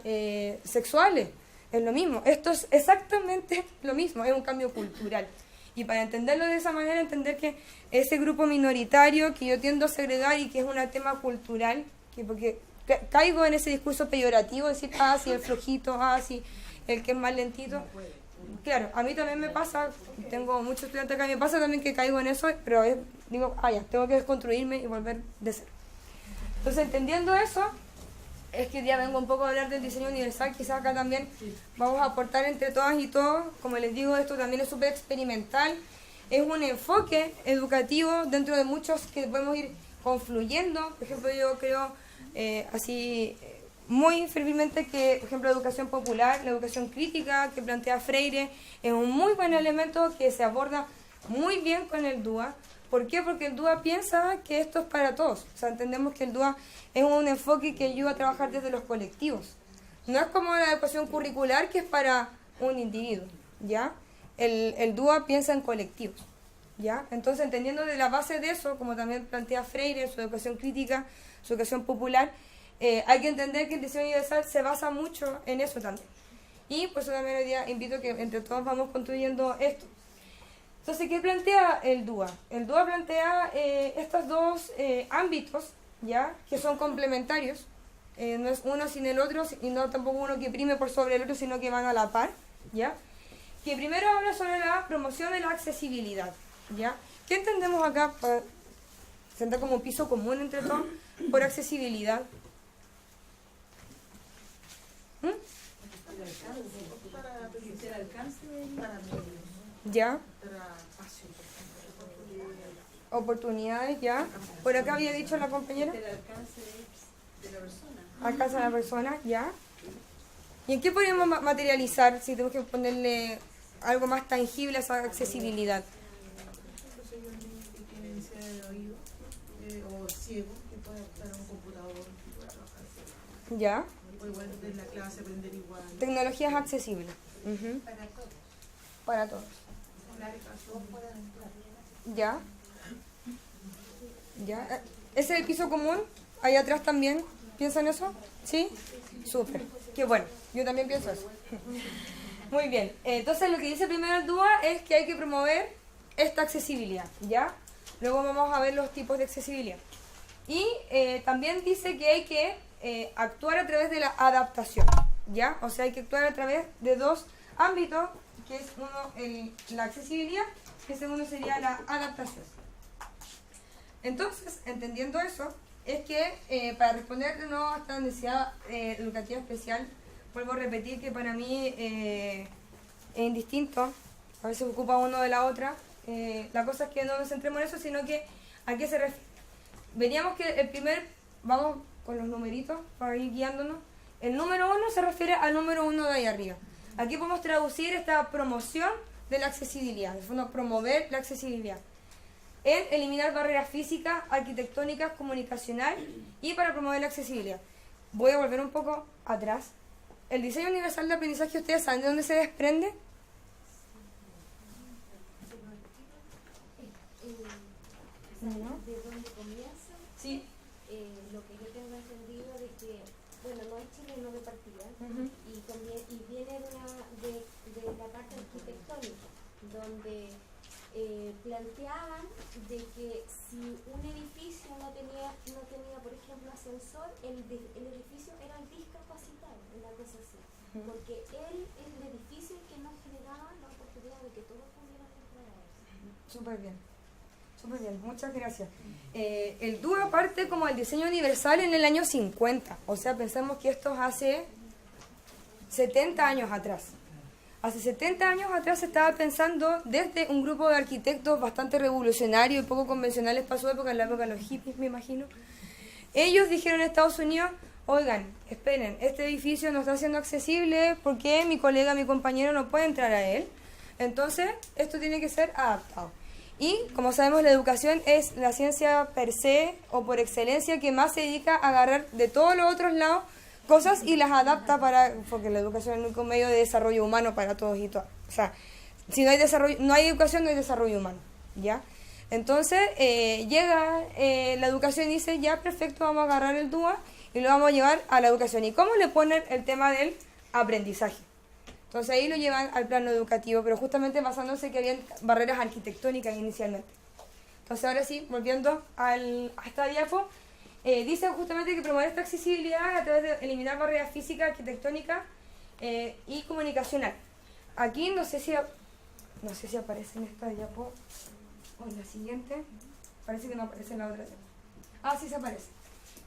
Speaker 1: sexuales, es lo mismo. Esto es exactamente lo mismo, es un cambio cultural. Y para entenderlo de esa manera, entender que ese grupo minoritario que yo tiendo a segregar y que es un tema cultural, porque caigo en ese discurso peyorativo, decir, sí, el flojito, sí, el que es más lentito. Claro, a mí también me pasa, tengo muchos estudiantes acá, me pasa también que caigo en eso, pero digo, ya, tengo que desconstruirme y volver de cero. Entonces, entendiendo eso, es que ya vengo un poco a hablar del diseño universal, quizás acá también vamos a aportar entre todas y todos, como les digo, esto también es súper experimental, es un enfoque educativo dentro de muchos que podemos ir confluyendo. Por ejemplo, yo creo muy firmemente que, por ejemplo, la educación popular, la educación crítica que plantea Freire, es un muy buen elemento que se aborda muy bien con el DUA. ¿Por qué? Porque el DUA piensa que esto es para todos. O sea, entendemos que el DUA es un enfoque que ayuda a trabajar desde los colectivos. No es como la educación curricular que es para un individuo, ¿ya? El DUA piensa en colectivos, ¿ya? Entonces, entendiendo de la base de eso, como también plantea Freire en su educación crítica, su educación popular, hay que entender que el diseño universal se basa mucho en eso también. Y por eso también hoy día invito a que entre todos vamos construyendo esto. Entonces, ¿qué plantea el DUA? El DUA plantea estos dos ámbitos, ¿ya? Que son complementarios. No es uno sin el otro y no tampoco uno que prime por sobre el otro, sino que van a la par, ¿ya? que primero habla sobre la promoción de la accesibilidad, ¿ya? ¿Qué entendemos acá, para sentar como piso común entre todos, por accesibilidad?
Speaker 5: El alcance
Speaker 1: ¿Ya? Oportunidades, ¿ya? Por acá había dicho la compañera.
Speaker 5: del alcance de la persona.
Speaker 1: Alcanza a la persona, ¿ya? ¿Y en qué podríamos materializar si tenemos que ponerle algo más tangible a esa accesibilidad?
Speaker 2: Entonces yo que tiene necesidad de oído o ciego que puede estar en un computador y pueda trabajar.
Speaker 1: ¿Ya?
Speaker 2: O igual en la clase aprender igual.
Speaker 1: Tecnologías accesibles. Ujú.
Speaker 6: Para todos.
Speaker 1: Para todos.
Speaker 6: Todos pueden entrar.
Speaker 1: ¿Ya? ¿Ya? ¿Ese es el piso común? Ahí atrás también. ¿Piensan eso? ¿Sí? Súper. Qué bueno. Yo también pienso eso. Muy bien. Entonces lo que dice primero el DUA es que hay que promover esta accesibilidad. ¿Ya? Luego vamos a ver los tipos de accesibilidad. Y también dice que hay que actuar a través de la adaptación. ¿Ya? O sea, hay que actuar a través de dos ámbitos, que es uno la accesibilidad, que el segundo sería la adaptación. Entonces, entendiendo eso, es que para responder de nuevo a esta necesidad educativa especial, vuelvo a repetir que para mí es indistinto, a veces ocupa uno de la otra. La cosa es que no nos centremos en eso, sino que a qué se refiere. Veríamos que vamos con los numeritos para ir guiándonos. El número 1 se refiere al número 1 de ahí arriba. Aquí podemos traducir esta promoción de la accesibilidad, de fondo promover la accesibilidad, en eliminar barreras físicas, arquitectónicas, comunicacionales y para promover la accesibilidad. Voy a volver un poco atrás. El diseño universal de aprendizaje, ¿ustedes saben de dónde se desprende? ¿No?
Speaker 10: ¿De dónde comienza?
Speaker 1: Sí.
Speaker 10: Lo que yo tengo entendido de que, bueno, no es chileno de partida, y viene de la parte arquitectónica, donde planteaban de que si un edificio no tenía, por ejemplo, ascensor, el edificio era discapacitado, una cosa así, porque el edificio el que nos generaba la oportunidad de que todos pudieran entrar a eso.
Speaker 1: Súper bien. Súper bien, muchas gracias. El DUA parte como el diseño universal en el año 50. O sea, pensamos que esto es hace 70 años atrás. Hace 70 años atrás se estaba pensando desde un grupo de arquitectos bastante revolucionarios y poco convencionales para su época, en la época de los hippies, me imagino. Ellos dijeron en Estados Unidos, oigan, esperen, este edificio no está siendo accesible porque mi colega, mi compañero no puede entrar a él. Entonces, esto tiene que ser adaptado. Y, como sabemos, la educación es la ciencia per se o por excelencia que más se dedica a agarrar de todos los otros lados cosas y las adapta porque la educación es el único medio de desarrollo humano para todos y todas. O sea, si no hay educación, no hay desarrollo humano, ¿ya? Entonces, llega la educación y dice, ya, perfecto, vamos a agarrar el DUA y lo vamos a llevar a la educación. ¿Y cómo le ponen el tema del aprendizaje? Entonces ahí lo llevan al plano educativo, pero justamente basándose que habían barreras arquitectónicas inicialmente. Entonces ahora sí, volviendo a esta diapo, dice justamente que promover esta accesibilidad a través de eliminar barreras físicas, arquitectónicas y comunicacional. Aquí no sé si aparece en esta diapo o en la siguiente. Parece que no aparece en la otra diapo. Ah, sí se aparece.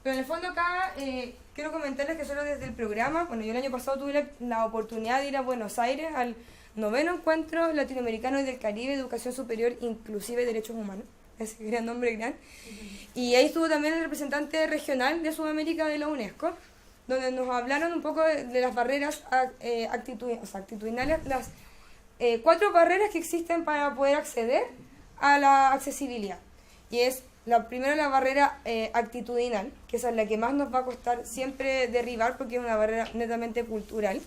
Speaker 1: Pero en el fondo acá quiero comentarles que solo desde el programa, bueno, yo el año pasado tuve la oportunidad de ir a Buenos Aires al 9º Encuentro Latinoamericano y del Caribe de Educación Superior Inclusive y Derechos Humanos, ese gran nombre gran, y ahí estuvo también el representante regional de Sudamérica de la UNESCO, donde nos hablaron un poco de las barreras actitudinales, las 4 barreras que existen para poder acceder a la accesibilidad, y es la primera, la barrera actitudinal, que esa es la que más nos va a costar siempre derribar porque es una barrera netamente cultural.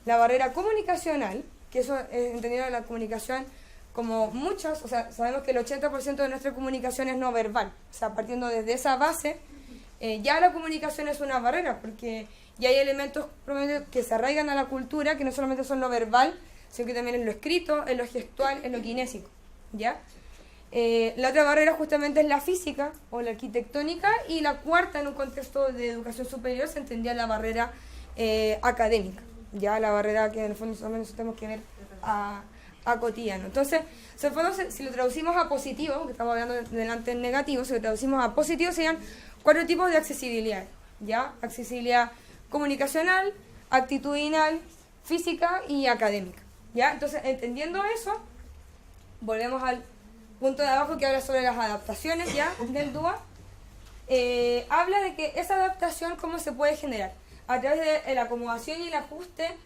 Speaker 1: La barrera comunicacional, que eso es entendido la comunicación como muchas, o sea, sabemos que el 80% de nuestra comunicación es no verbal. O sea, partiendo desde esa base, ya la comunicación es una barrera, porque ya hay elementos que se arraigan a la cultura, que no solamente son lo verbal, sino que también en lo escrito, en lo gestual, en lo kinésico, ¿ya? La otra barrera justamente es la física o la arquitectónica, y la cuarta en un contexto de educación superior se entendía la barrera académica, ya la barrera que en el fondo también nosotros tenemos que ver a cotidiano. Entonces, en el fondo, si lo traducimos a positivo, que estamos hablando delante en negativo, si lo traducimos a positivo serían 4 tipos de accesibilidad, ¿ya? Accesibilidad comunicacional, actitudinal, física y académica, ¿ya? Entonces, entendiendo eso, volvemos al punto de abajo que habla sobre las adaptaciones, ¿ya? Del DUA. Habla de que esa adaptación, ¿cómo se puede generar? A través de la acomodación y el ajuste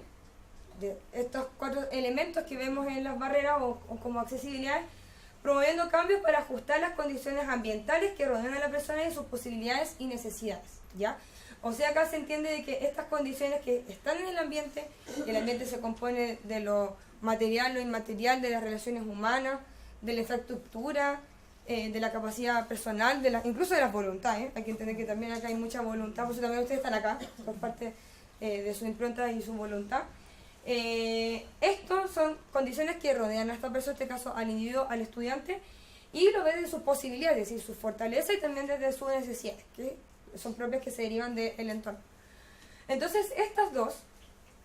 Speaker 1: de estos 4 elementos que vemos en las barreras o como accesibilidad, promoviendo cambios para ajustar las condiciones ambientales que rodean a la persona y sus posibilidades y necesidades, ¿ya? O sea, acá se entiende de que estas condiciones que están en el ambiente se compone de lo material, lo inmaterial, de las relaciones humanas, de la infraestructura, de la capacidad personal, incluso de las voluntades. Hay que entender que también acá hay mucha voluntad, por eso también ustedes están acá, por parte de su impronta y su voluntad. Estos son condiciones que rodean a esta persona, en este caso al individuo, al estudiante, y lo ve desde sus posibilidades, es decir, sus fortalezas y también desde sus necesidades, que son propias que se derivan del entorno. Entonces, estas dos,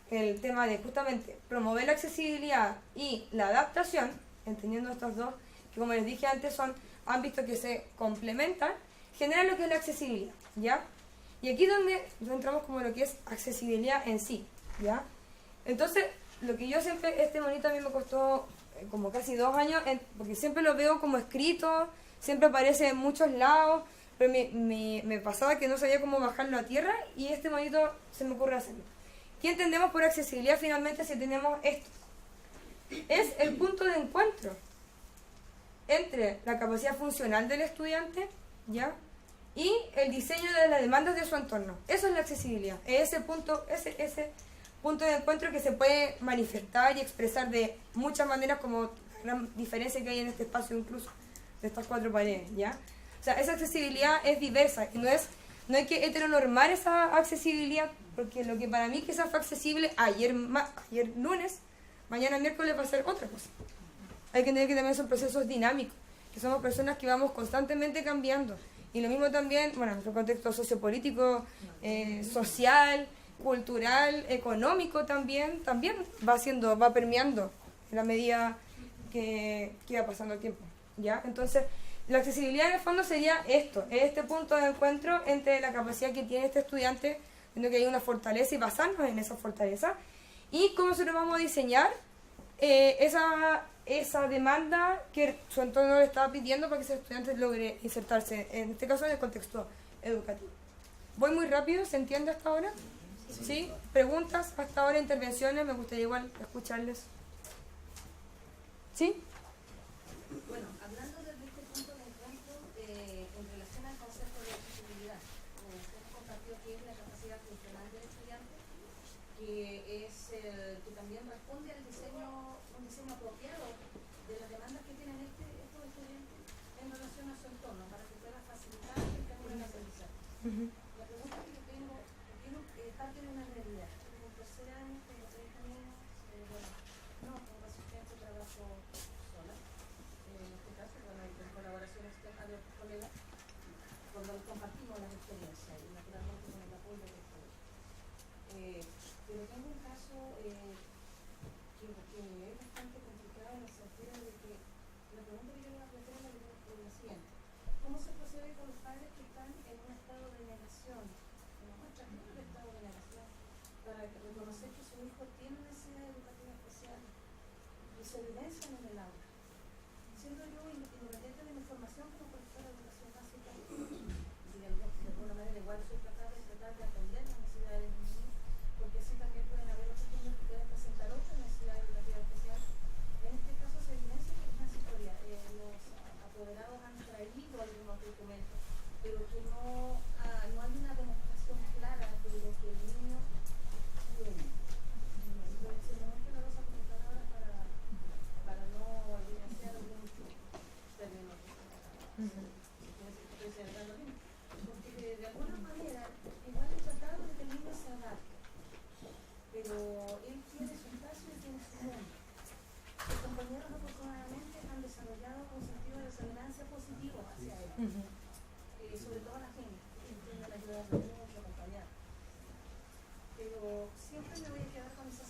Speaker 1: el tema de justamente promover la accesibilidad y la adaptación, entendiendo estos dos, que como les dije antes son ámbitos que se complementan, generan lo que es la accesibilidad, ¿ya? Y aquí es donde entramos como lo que es accesibilidad en sí, ¿ya? Entonces, lo que yo siempre, este monito a mí me costó como casi 2 años, porque siempre lo veo como escrito, siempre aparece en muchos lados, pero me pasaba que no sabía cómo bajarlo a tierra y este monito se me ocurre hacerlo. ¿Qué entendemos por accesibilidad finalmente si tenemos esto? Es el punto de encuentro entre la capacidad funcional del estudiante, ¿ya? Y el diseño de las demandas de su entorno. Eso es la accesibilidad. Es ese punto de encuentro que se puede manifestar y expresar de muchas maneras, como la gran diferencia que hay en este espacio incluso, de estas 4 paredes, ¿ya? O sea, esa accesibilidad es diversa y no hay que heteronormar esa accesibilidad, porque lo que para mí quizás fue accesible ayer lunes, mañana miércoles va a ser otra cosa. Hay que entender que también son procesos dinámicos, que somos personas que vamos constantemente cambiando. Y lo mismo también, bueno, en nuestro contexto sociopolítico, social, cultural, económico también va permeando en la medida que va pasando el tiempo, ¿ya? Entonces, la accesibilidad en el fondo sería este punto de encuentro entre la capacidad que tiene este estudiante, viendo que hay una fortaleza y basarnos en esa fortaleza, y cómo se lo vamos a diseñar esa demanda que su entorno le estaba pidiendo para que ese estudiante logre insertarse, en este caso en el contexto educativo. Voy muy rápido, ¿se entiende hasta ahora? ¿Sí? ¿Preguntas hasta ahora, intervenciones? Me gustaría igual escucharles. ¿Sí?
Speaker 5: Bueno, hablando desde este punto de encuentro, en relación al concepto de accesibilidad, usted nos compartió que es la capacidad funcional del estudiante, que es que también responde al diseño, un diseño apropiado de las demandas que tienen estos estudiantes en relación a su entorno, para que pueda facilitar el camino de aprendizaje. La pregunta que yo tengo parte de una realidad. Tengo 13 años, tengo 3 años, no tengo asistencia, trabajo sola. En este caso, bueno, hay colaboración externa de otros colegas, cuando compartimos las experiencias y naturalmente con el apoyo de todos. Pero tengo un caso que es bastante complicado en el sentido de que la pregunta que yo le voy a plantear es la siguiente. ¿Cómo se procede con los padres que están en un estado de negación? Para reconocer que su hijo tiene necesidad educativa especial y se evidencian en el aula. Siendo yo independiente de mi formación como profesora de educación básica, y de alguna manera igual soy tratar de atender las necesidades de los niños, porque así también pueden haber otros niños que pueden presentar otra necesidad educativa especial. En este caso se evidencia que es transitoria. Los apoderados han traído algunos documentos, pero que no hay una demostración clara de lo que el niño tiene. Se me muestra la cosa computadora para no evidenciar algún término porque de alguna manera igual he tratado de que el niño se adapte, pero él tiene su espacio y tiene su mundo. Sus compañeros afortunadamente han desarrollado un sentido de resonancia positivo hacia él, sobre todo la gente que tiene la ayuda de mucho acompañar. Pero siempre me voy a quedar con esa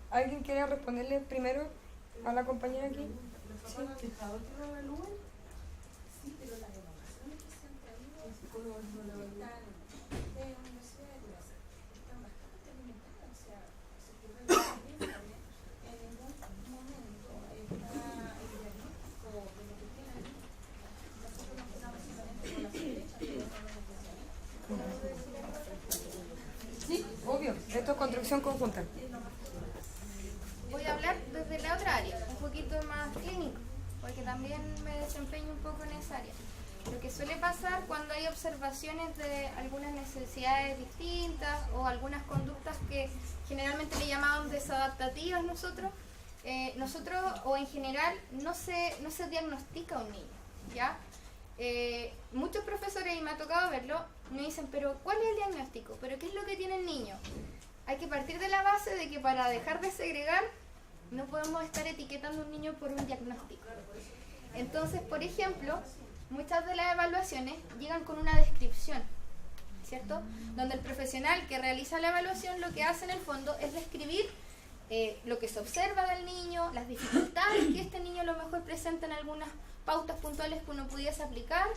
Speaker 1: ¿Alguien quiere responderle primero a la compañera aquí?
Speaker 5: ¿Los papás no han dejado que lo evalúen? Sí, pero las evaluaciones que se han traído, los psicólogos no lo evalúan.
Speaker 3: De universidades están bastante limitadas, o sea, se puede ver en ningún momento está el diagnóstico de lo que tiene el niño. Nosotros nos quedamos simplemente con las flechas, pero no lo especialistas.
Speaker 1: Sí, obvio. Esto es construcción conjunta.
Speaker 8: Voy a hablar desde la otra área, un poquito más clínico, porque también me desempeño un poco en esa área. Lo que suele pasar cuando hay observaciones de algunas necesidades distintas o algunas conductas que generalmente le llamamos desadaptativas nosotros o en general no se diagnostica a un niño, ¿ya? Muchos profesores, y me ha tocado verlo, me dicen, pero ¿cuál es el diagnóstico? ¿Pero qué es lo que tiene el niño? Hay que partir de la base de que para dejar de segregar no podemos estar etiquetando a un niño por un diagnóstico. Entonces, por ejemplo, muchas de las evaluaciones llegan con una descripción, ¿cierto? Donde el profesional que realiza la evaluación lo que hace en el fondo es describir lo que se observa del niño, las dificultades que este niño a lo mejor presenta en algunas pautas puntuales que uno pudiese aplicar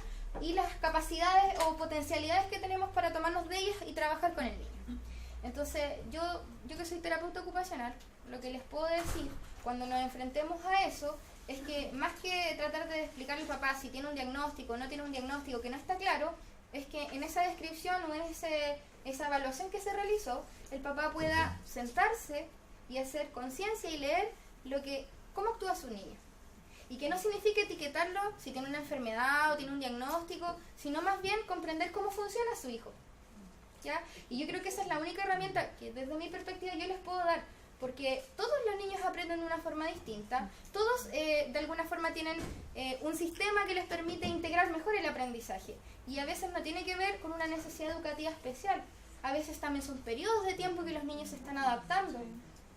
Speaker 8: y las capacidades o potencialidades que tenemos para tomarnos de ellas y trabajar con el niño. Entonces, yo que soy terapeuta ocupacional, lo que les puedo decir cuando nos enfrentemos a eso es que más que tratar de explicarle al papá si tiene un diagnóstico o no tiene un diagnóstico que no está claro, es que en esa descripción o en esa evaluación que se realizó, el papá pueda sentarse y hacer conciencia y leer cómo actúa su niño. Y que no signifique etiquetarlo si tiene una enfermedad o tiene un diagnóstico, sino más bien comprender cómo funciona su hijo. ¿Ya? Y yo creo que esa es la única herramienta que desde mi perspectiva yo les puedo dar, porque todos los niños aprenden de una forma distinta, todos de alguna forma tienen un sistema que les permite integrar mejor el aprendizaje, y a veces no tiene que ver con una necesidad educativa especial, a veces también son periodos de tiempo que los niños se están adaptando,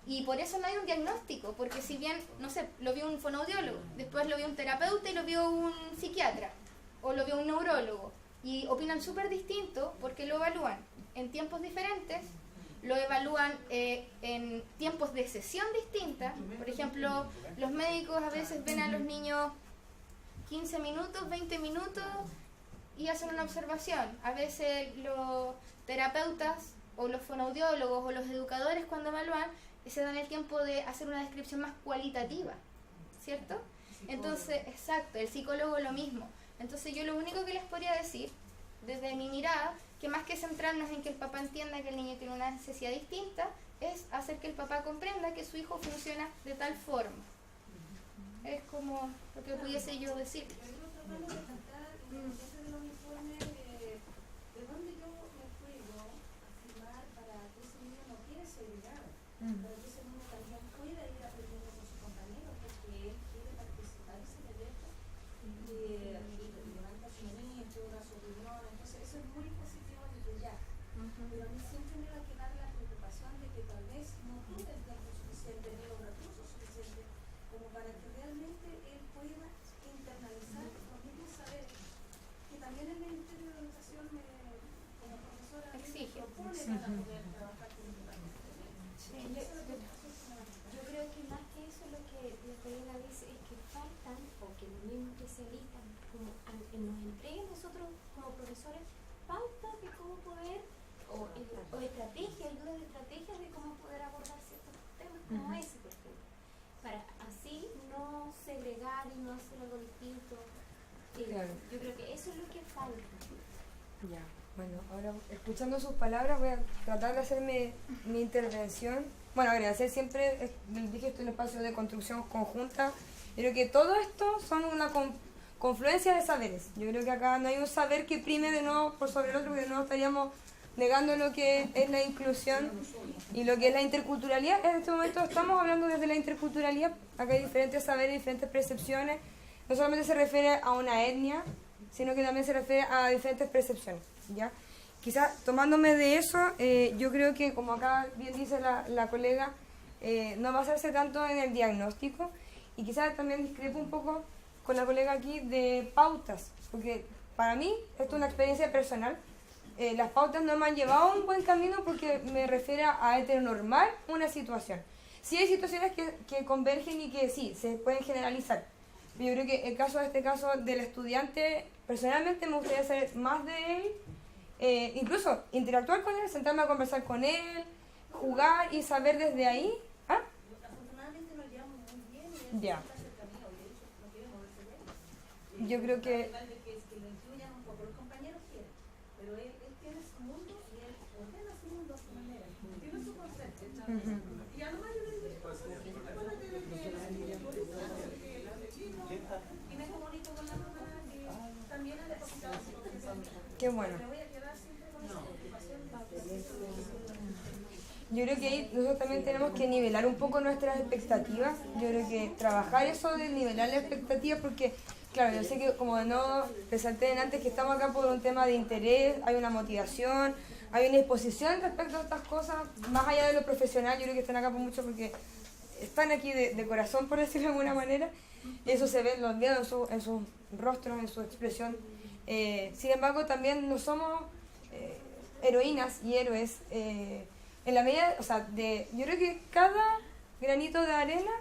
Speaker 8: y por eso no hay un diagnóstico, porque si bien, no sé, lo vio un fonoaudiólogo, después lo vio un terapeuta y lo vio un psiquiatra, o lo vio un neurólogo, y opinan súper distinto porque lo evalúan en tiempos diferentes, lo evalúan en tiempos de sesión distintas. Por ejemplo, los médicos a veces ven a los niños 15 minutos, 20 minutos y hacen una observación. A veces los terapeutas o los fonoaudiólogos o los educadores cuando evalúan se dan el tiempo de hacer una descripción más cualitativa, ¿cierto? Entonces, exacto, el psicólogo lo mismo. Entonces yo lo único que les podría decir, desde mi mirada, que más que centrarnos en que el papá entienda que el niño tiene una necesidad distinta, es hacer que el papá comprenda que su hijo funciona de tal forma. Es como lo que pudiese yo decir.
Speaker 3: ¿De dónde yo me puedo afirmar para que ese niño no quiere segregar? Para que ese niño también pueda ir aprendiendo con sus compañeros, porque él quiere participar y se le deja y levanta su manito, da su opinión. Entonces, eso es muy positivo desde ya. Pero a mí siempre me va a quedar la preocupación de que tal vez no tuve el tiempo suficiente ni los recursos suficientes como para que realmente él pueda internalizar los mismos saberes que también el Ministerio de Educación como profesora
Speaker 8: exige,
Speaker 3: propone para poder trabajar con el país.
Speaker 10: Yo creo que más que eso lo que Elena dice es que faltan, o que los mismos especialistas nos entreguen nosotros como profesores pautas de cómo poder, o estrategias, ayudas de estrategias de cómo poder abordar ciertos temas como ese, por ejemplo, para así no segregar y no hacer algo distinto.
Speaker 1: Claro.
Speaker 10: Yo creo que eso es lo que falta.
Speaker 1: Ya, bueno, ahora escuchando sus palabras voy a tratar de hacer mi intervención. Bueno, agradecer siempre, les dije, esto es un espacio de construcción conjunta. Yo creo que todo esto son una confluencia de saberes. Yo creo que acá no hay un saber que prime de nuevo por sobre el otro, porque no estaríamos negando lo que es la inclusión y lo que es la interculturalidad. En este momento estamos hablando desde la interculturalidad. Acá hay diferentes saberes, diferentes percepciones. No solamente se refiere a una etnia, sino que también se refiere a diferentes percepciones, ¿ya? Quizás tomándome de eso, yo creo que, como acá bien dice la colega, no basarse tanto en el diagnóstico, y quizás también discrepo un poco con la colega aquí de pautas, porque para mí esto es una experiencia personal. las pautas no me han llevado a un buen camino porque me refiere a heteronormar una situación. Sí hay situaciones que convergen y que sí, se pueden generalizar. Yo creo que el caso de este caso del estudiante, personalmente me gustaría saber más de él, incluso interactuar con él, sentarme a conversar con él, jugar y saber desde ahí. ¿Ah?
Speaker 3: Afortunadamente nos llevamos muy bien y él
Speaker 1: Ya.
Speaker 3: está cercanía, de hecho no quiere moverse de él.
Speaker 1: Yo creo que
Speaker 3: Igual de que lo incluyan un poco, los compañeros quieren, pero él tiene su mundo y él ordena su mundo a su manera, tiene su concepto. Y a lo más yo le digo, y me comunico con la mamá que también ha depositado su confianza.
Speaker 1: qué bueno.
Speaker 3: Me voy a quedar siempre con esa preocupación.
Speaker 1: Yo creo que ahí nosotros también tenemos que nivelar un poco nuestras expectativas. Yo creo que trabajar eso de nivelar las expectativas porque, claro, yo sé que como no resalté antes que estamos acá por un tema de interés, hay una motivación, hay una disposición respecto a estas cosas, más allá de lo profesional. Yo creo que están acá por mucho porque están aquí de corazón, por decirlo de alguna manera. Y eso se ve en los miedos, en sus rostros, en su expresión. Sin embargo, también no somos heroínas y héroes. En la medida, o sea, yo creo que cada granito de arena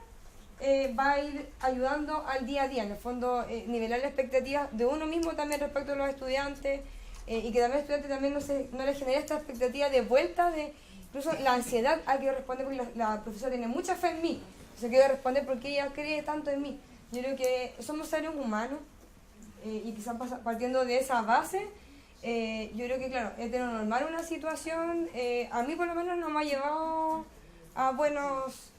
Speaker 1: va a ir ayudando al día a día, en el fondo, nivelar las expectativas de uno mismo también respecto a los estudiantes y que también al estudiante también no le genere esta expectativa de vuelta, de incluso la ansiedad a que yo responde porque la profesora tiene mucha fe en mí, entonces quiero responder porque ella cree tanto en mí. Yo creo que somos seres humanos y quizás partiendo de esa base, yo creo que, claro, heteronormar una situación, a mí por lo menos no me ha llevado a buenos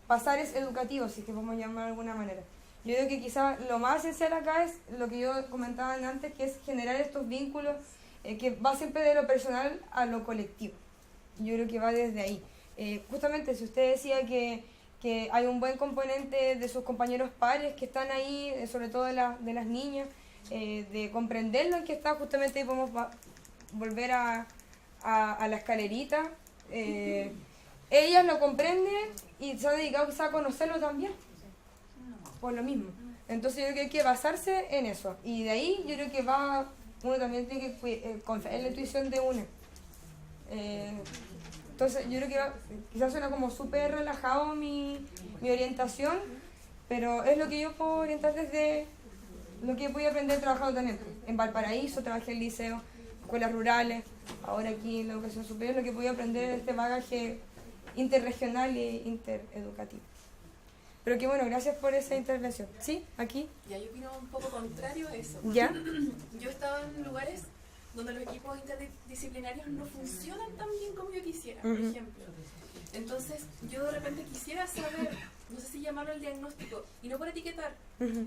Speaker 1: pasares educativos, si es que podemos llamar de alguna manera. Yo creo que quizás lo más esencial acá es lo que yo comentaba antes, que es generar estos vínculos que va siempre de lo personal a lo colectivo. Yo creo que va desde ahí. Justamente si usted decía que hay un buen componente de sus compañeros pares que están ahí, sobre todo de las niñas, de comprenderlo en que está, justamente ahí podemos volver a la escalerita. Ellas lo comprenden y se han dedicado quizá a conocerlo también, por lo mismo. Entonces yo creo que hay que basarse en eso. Y de ahí yo creo que uno también tiene que confiar en la intuición de uno. Entonces yo creo que quizás suena como súper relajado mi orientación, pero es lo que yo puedo orientar desde lo que voy a aprender trabajando también. En Valparaíso trabajé en liceo, escuelas rurales, ahora aquí en la educación superior, lo que voy a aprender es este bagaje interregional e intereducativo. Pero que bueno, gracias por esa intervención. ¿Sí? ¿Aquí?
Speaker 5: Ya, yo opino un poco contrario a eso.
Speaker 1: ¿Ya?
Speaker 5: Yo he estado en lugares donde los equipos interdisciplinarios no funcionan tan bien como yo quisiera, por ejemplo. Entonces, yo de repente quisiera saber, no sé si llamarlo el diagnóstico, y no por etiquetar,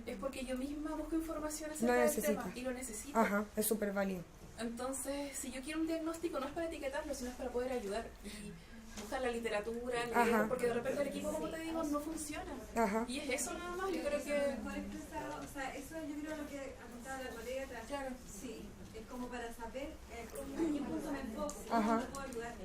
Speaker 5: es porque yo misma busco información acerca del tema y lo necesito.
Speaker 1: Ajá, es súper válido.
Speaker 5: Entonces, si yo quiero un diagnóstico, no es para etiquetarlo, sino es para poder ayudar y buscar la literatura, leer, porque de repente el equipo, como te digo, no funciona.
Speaker 1: Ajá.
Speaker 5: Y es eso nada más, yo creo que...
Speaker 11: O sea, eso yo creo lo que apuntaba la colega atrás.
Speaker 5: Claro.
Speaker 11: Sí, es como para saber en qué punto me enfoco,
Speaker 1: Ajá.
Speaker 11: cómo puedo ayudarme.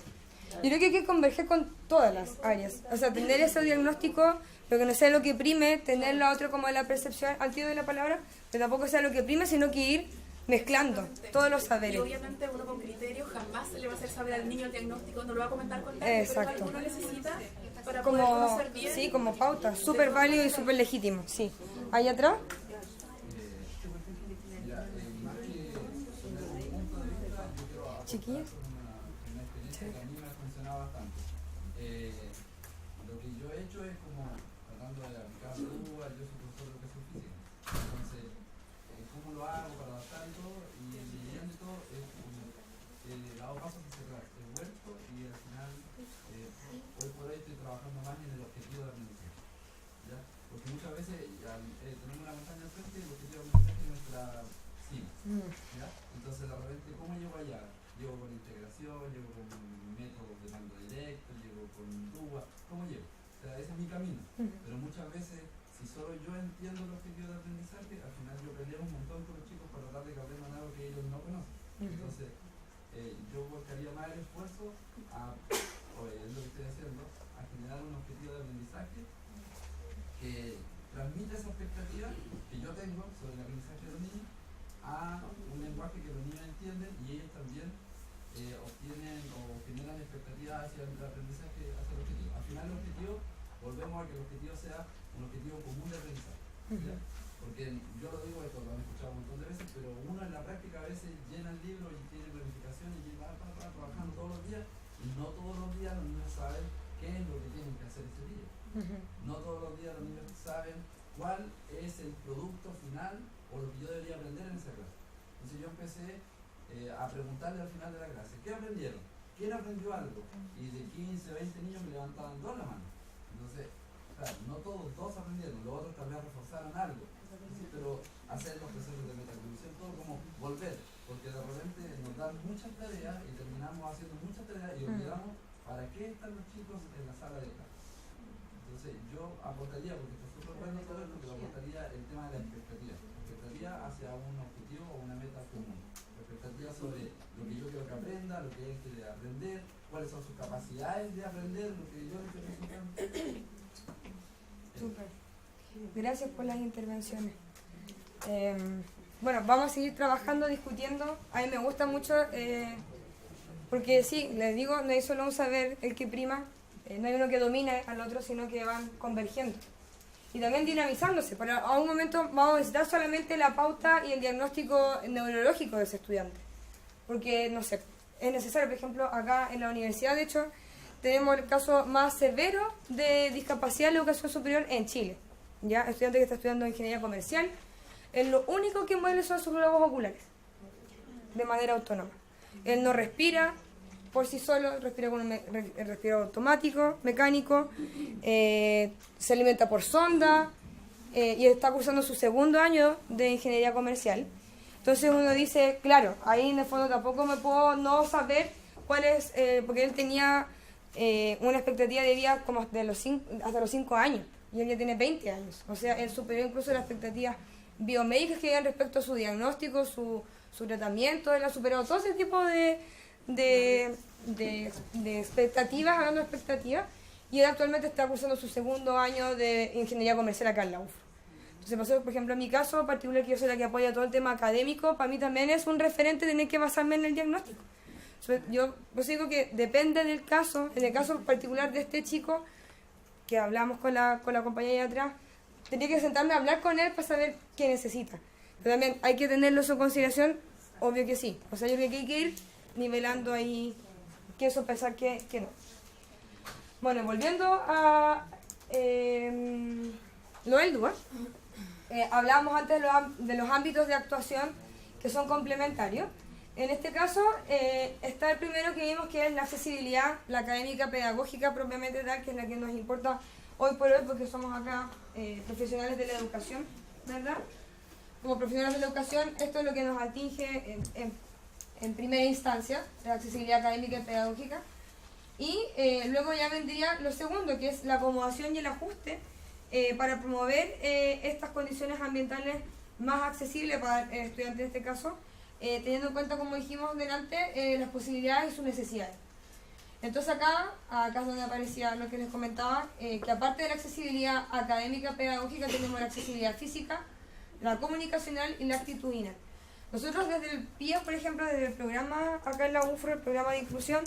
Speaker 1: Yo creo que hay que converger con todas las áreas. O sea, tener ese diagnóstico, pero que no sea lo que prime, tener lo otro como la percepción al tiro de la palabra, pero tampoco sea lo que prime, sino que ir mezclando todos los saberes.
Speaker 5: Y obviamente uno con criterio jamás se le va a hacer saber al niño el diagnóstico, no lo va a comentar con nadie, pero
Speaker 1: Exacto.
Speaker 5: uno necesita para poder
Speaker 1: Como,
Speaker 5: conocer bien.
Speaker 1: sí, como pauta, súper válido y súper legítimo, sí. ¿Allá atrás? Chiquillas.
Speaker 12: A mí me ha funcionado bastante. Lo que yo he hecho es como tratando de aplicar yo soy profesor de educación física. Entonces, ¿cómo lo hago para adaptar y todo? Y leyendo y todo, es como dado pasos hacia atrás. He vuelto y al final, hoy por hoy estoy trabajando más en el objetivo de aprendizaje. ¿Ya? Porque muchas veces tenemos una montaña al frente y el objetivo de aprendizaje es nuestra cima. ¿Ya? Entonces, de repente, ¿cómo llego allá? Llego con integración, llego con métodos de mando directo, llego con DUA, ¿cómo llego? O sea, ese es mi camino. Pero muchas veces, si solo yo entiendo el objetivo de aprendizaje, al final yo peleo un montón con los chicos para tratar de que aprendan algo que ellos no conocen. Entonces, yo volcaría más el esfuerzo es lo que estoy haciendo, a generar un objetivo de aprendizaje que transmita esa expectativa que yo tengo sobre el aprendizaje de los niños a a un lenguaje que los niños entienden y ellos también obtienen o generan expectativas hacia el aprendizaje, hacia el objetivo. Al final el objetivo, volvemos a que el objetivo sea un objetivo común de aprendizaje. ¿Ya? Porque yo lo digo, esto lo han escuchado un montón de veces, pero uno en la práctica a veces llena el libro y tiene planificación y va trabajando todos los días y no todos los días los niños saben qué es lo que tienen que hacer ese día. No todos los días los niños saben cuál es el producto final o lo que yo debería aprender en esa clase. Entonces yo empecé a preguntarle al final de la clase, ¿qué aprendieron? ¿Quién aprendió algo? Y de 15, 20 niños me levantaban dos la mano. Entonces, claro, no todos dos aprendieron, los otros también reforzaron algo. Sí, pero hacer los procesos de metacognición, todo como volver, porque de repente nos dan muchas tareas y terminamos haciendo muchas tareas y olvidamos para qué están los chicos en la sala de clase. Entonces yo aportaría, porque está súper bueno todo esto, pero aportaría el tema de la expectativa hacia un objetivo o una meta común. Expectativa sobre lo que yo quiero que aprenda, lo que él quiere aprender, cuáles son sus capacidades de aprender, lo que yo le estoy presentando.
Speaker 1: Súper. Gracias por las intervenciones. Bueno, vamos a seguir trabajando, discutiendo. A mí me gusta mucho, porque sí, les digo, no hay solo un saber el que prima, no hay uno que domine al otro, sino que van convergiendo. Y también dinamizándose. Para a un momento vamos a necesitar solamente la pauta y el diagnóstico neurológico de ese estudiante. Porque, no sé, es necesario, por ejemplo, acá en la universidad, de hecho, tenemos el caso más severo de discapacidad en la educación superior en Chile. ¿Ya? Estudiante que está estudiando ingeniería comercial, lo único que mueve son sus globos oculares, de manera autónoma. Él no respira por sí solo, respira con un respirador automático, mecánico, se alimenta por sonda y está cursando su segundo año de ingeniería comercial. Entonces uno dice, claro, ahí en el fondo tampoco me puedo no saber cuál es, porque él tenía una expectativa de vida como hasta los 5 años. Y él ya tiene 20 años, o sea, él superó incluso las expectativas biomédicas que habían respecto a su diagnóstico, su tratamiento, él ha superado todo ese tipo de expectativas, hablando de expectativas, y él actualmente está cursando su segundo año de ingeniería comercial acá en la UFRO. Entonces, por ejemplo, en mi caso particular, que yo soy la que apoya todo el tema académico, para mí también es un referente tener que basarme en el diagnóstico. Yo pues digo que depende del caso, en el caso particular de este chico, que hablamos con la compañera de atrás, tenía que sentarme a hablar con él para saber qué necesita. Pero también hay que tenerlo en consideración, obvio que sí. O sea, yo creo que hay que ir nivelando ahí qué sopesar, qué no. Bueno, volviendo a lo del DUA, hablábamos antes de los ámbitos de actuación que son complementarios. En este caso está el primero que vimos, que es la accesibilidad, la académica pedagógica propiamente tal, que es la que nos importa hoy por hoy, porque somos acá profesionales de la educación, ¿verdad? Como profesionales de la educación, esto es lo que nos atinge en primera instancia, la accesibilidad académica y pedagógica. Y luego ya vendría lo segundo, que es la acomodación y el ajuste para promover estas condiciones ambientales más accesibles para el estudiante en este caso, teniendo en cuenta, como dijimos delante, las posibilidades y sus necesidades. Entonces acá es donde aparecía lo que les comentaba, que aparte de la accesibilidad académica pedagógica tenemos la accesibilidad física, la comunicacional y la actitudinal. Nosotros desde el PIA, por ejemplo, desde el programa acá en la UFRO, el programa de inclusión,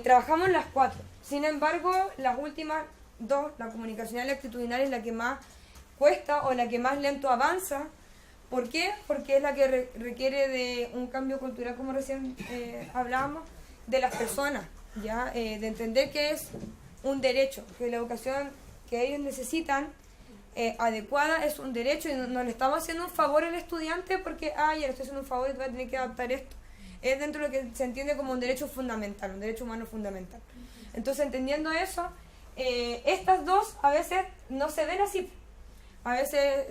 Speaker 1: trabajamos las 4. Sin embargo, las últimas 2, la comunicacional y la actitudinal, es la que más cuesta o la que más lento avanza. ¿Por qué? Porque es la que requiere de un cambio cultural, como recién hablábamos, de las personas, ¿ya? De entender que es un derecho, que la educación que ellos necesitan adecuada es un derecho, y no le estamos haciendo un favor al estudiante porque, ya le estoy haciendo un favor y voy a tener que adaptar esto. Es dentro de lo que se entiende como un derecho fundamental, un derecho humano fundamental. Entonces, entendiendo eso, estas dos a veces no se ven así. A veces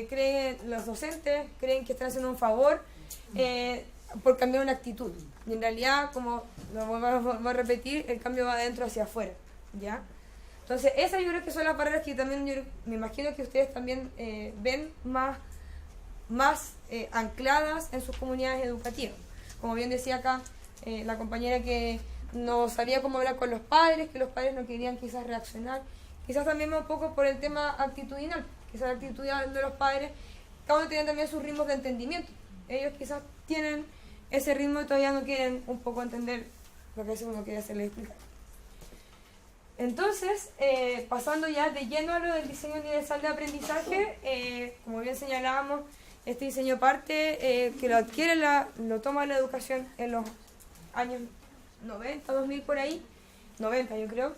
Speaker 1: creen los docentes, creen que están haciendo un favor por cambiar una actitud. Y en realidad, como lo voy a repetir, el cambio va de adentro hacia afuera, ¿ya? Entonces, esas yo creo que son las barreras que también me imagino que ustedes también ven más ancladas en sus comunidades educativas. Como bien decía acá la compañera, que no sabía cómo hablar con los padres, que los padres no querían quizás reaccionar. Quizás también un poco por el tema actitudinal, quizás la actitud de los padres, cada uno tiene también sus ritmos de entendimiento. ellos quizás tienen ese ritmo y todavía no quieren un poco entender lo que a veces uno quiere hacerles explicar. Entonces, pasando ya de lleno a lo del diseño universal de aprendizaje, como bien señalábamos, este diseño parte que lo adquiere, lo toma la educación en los años 90, 2000 por ahí, 90 yo creo,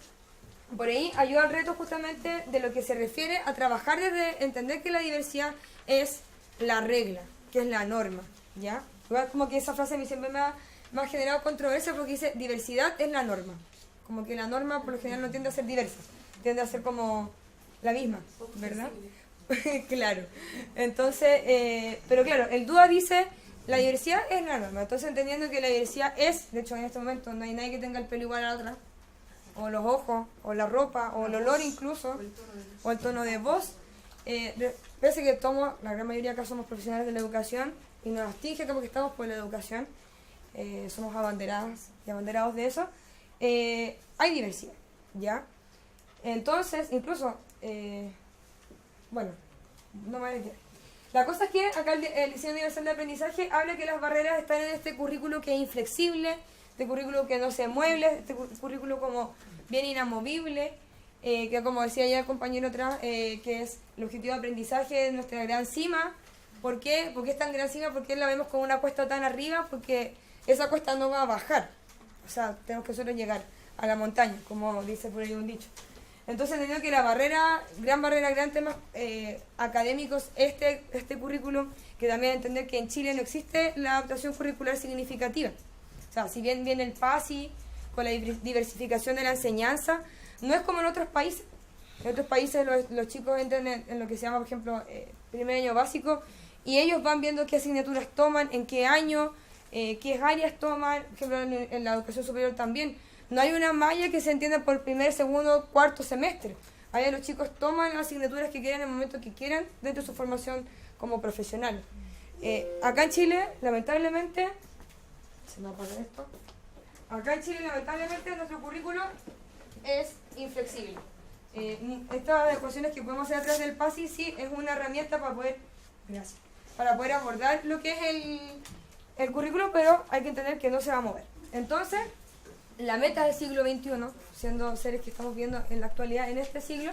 Speaker 1: por ahí ayuda al reto justamente de lo que se refiere a trabajar desde entender que la diversidad es la regla, que es la norma, ¿ya? Igual como que esa frase a mí siempre me ha generado controversia porque dice diversidad es la norma. Como que la norma por lo general no tiende a ser diversa, tiende a ser como la misma, ¿verdad? Claro. Entonces, pero claro, el DUA dice la diversidad es la norma. Entonces entendiendo que la diversidad es, de hecho en este momento no hay nadie que tenga el pelo igual a la otra, o los ojos, o la ropa, o el olor incluso, o el tono de voz. Parece que la gran mayoría acá somos profesionales de la educación y nos distingue como que estamos por la educación, somos abanderadas y abanderados de eso. Hay diversidad, ¿ya? Entonces, incluso, bueno, no me voy a decir. La cosa es que acá el diseño universal de aprendizaje habla que las barreras están en este currículo que es inflexible, este currículo que no se mueble, este currículo como bien inamovible, que como decía ya el compañero atrás, que es el objetivo de aprendizaje de nuestra gran cima. ¿Por qué? ¿Por qué es tan gran cima? ¿Por qué la vemos como una cuesta tan arriba? Porque esa cuesta no va a bajar. O sea, tenemos que solo llegar a la montaña, como dice por ahí un dicho. Entonces, entendiendo que gran temas académicos, este currículum, que también entender que en Chile no existe la adaptación curricular significativa. O sea, si bien viene el PASI, con la diversificación de la enseñanza, no es como en otros países. En otros países los chicos entran en lo que se llama, por ejemplo, primer año básico, y ellos van viendo qué asignaturas toman, en qué año, qué áreas toman, por ejemplo, en la educación superior también. No hay una malla que se entienda por primer, segundo, cuarto semestre. Ahí los chicos toman las asignaturas que quieran en el momento que quieran dentro de su formación como profesional. Acá en Chile, lamentablemente, se me apaga esto. Acá en Chile, lamentablemente, nuestro currículo es inflexible. Estas ecuaciones que podemos hacer atrás del PASI sí es una herramienta para poder abordar lo que es el currículo, pero hay que entender que no se va a mover. Entonces, la meta del siglo XXI, siendo seres que estamos viendo en la actualidad en este siglo,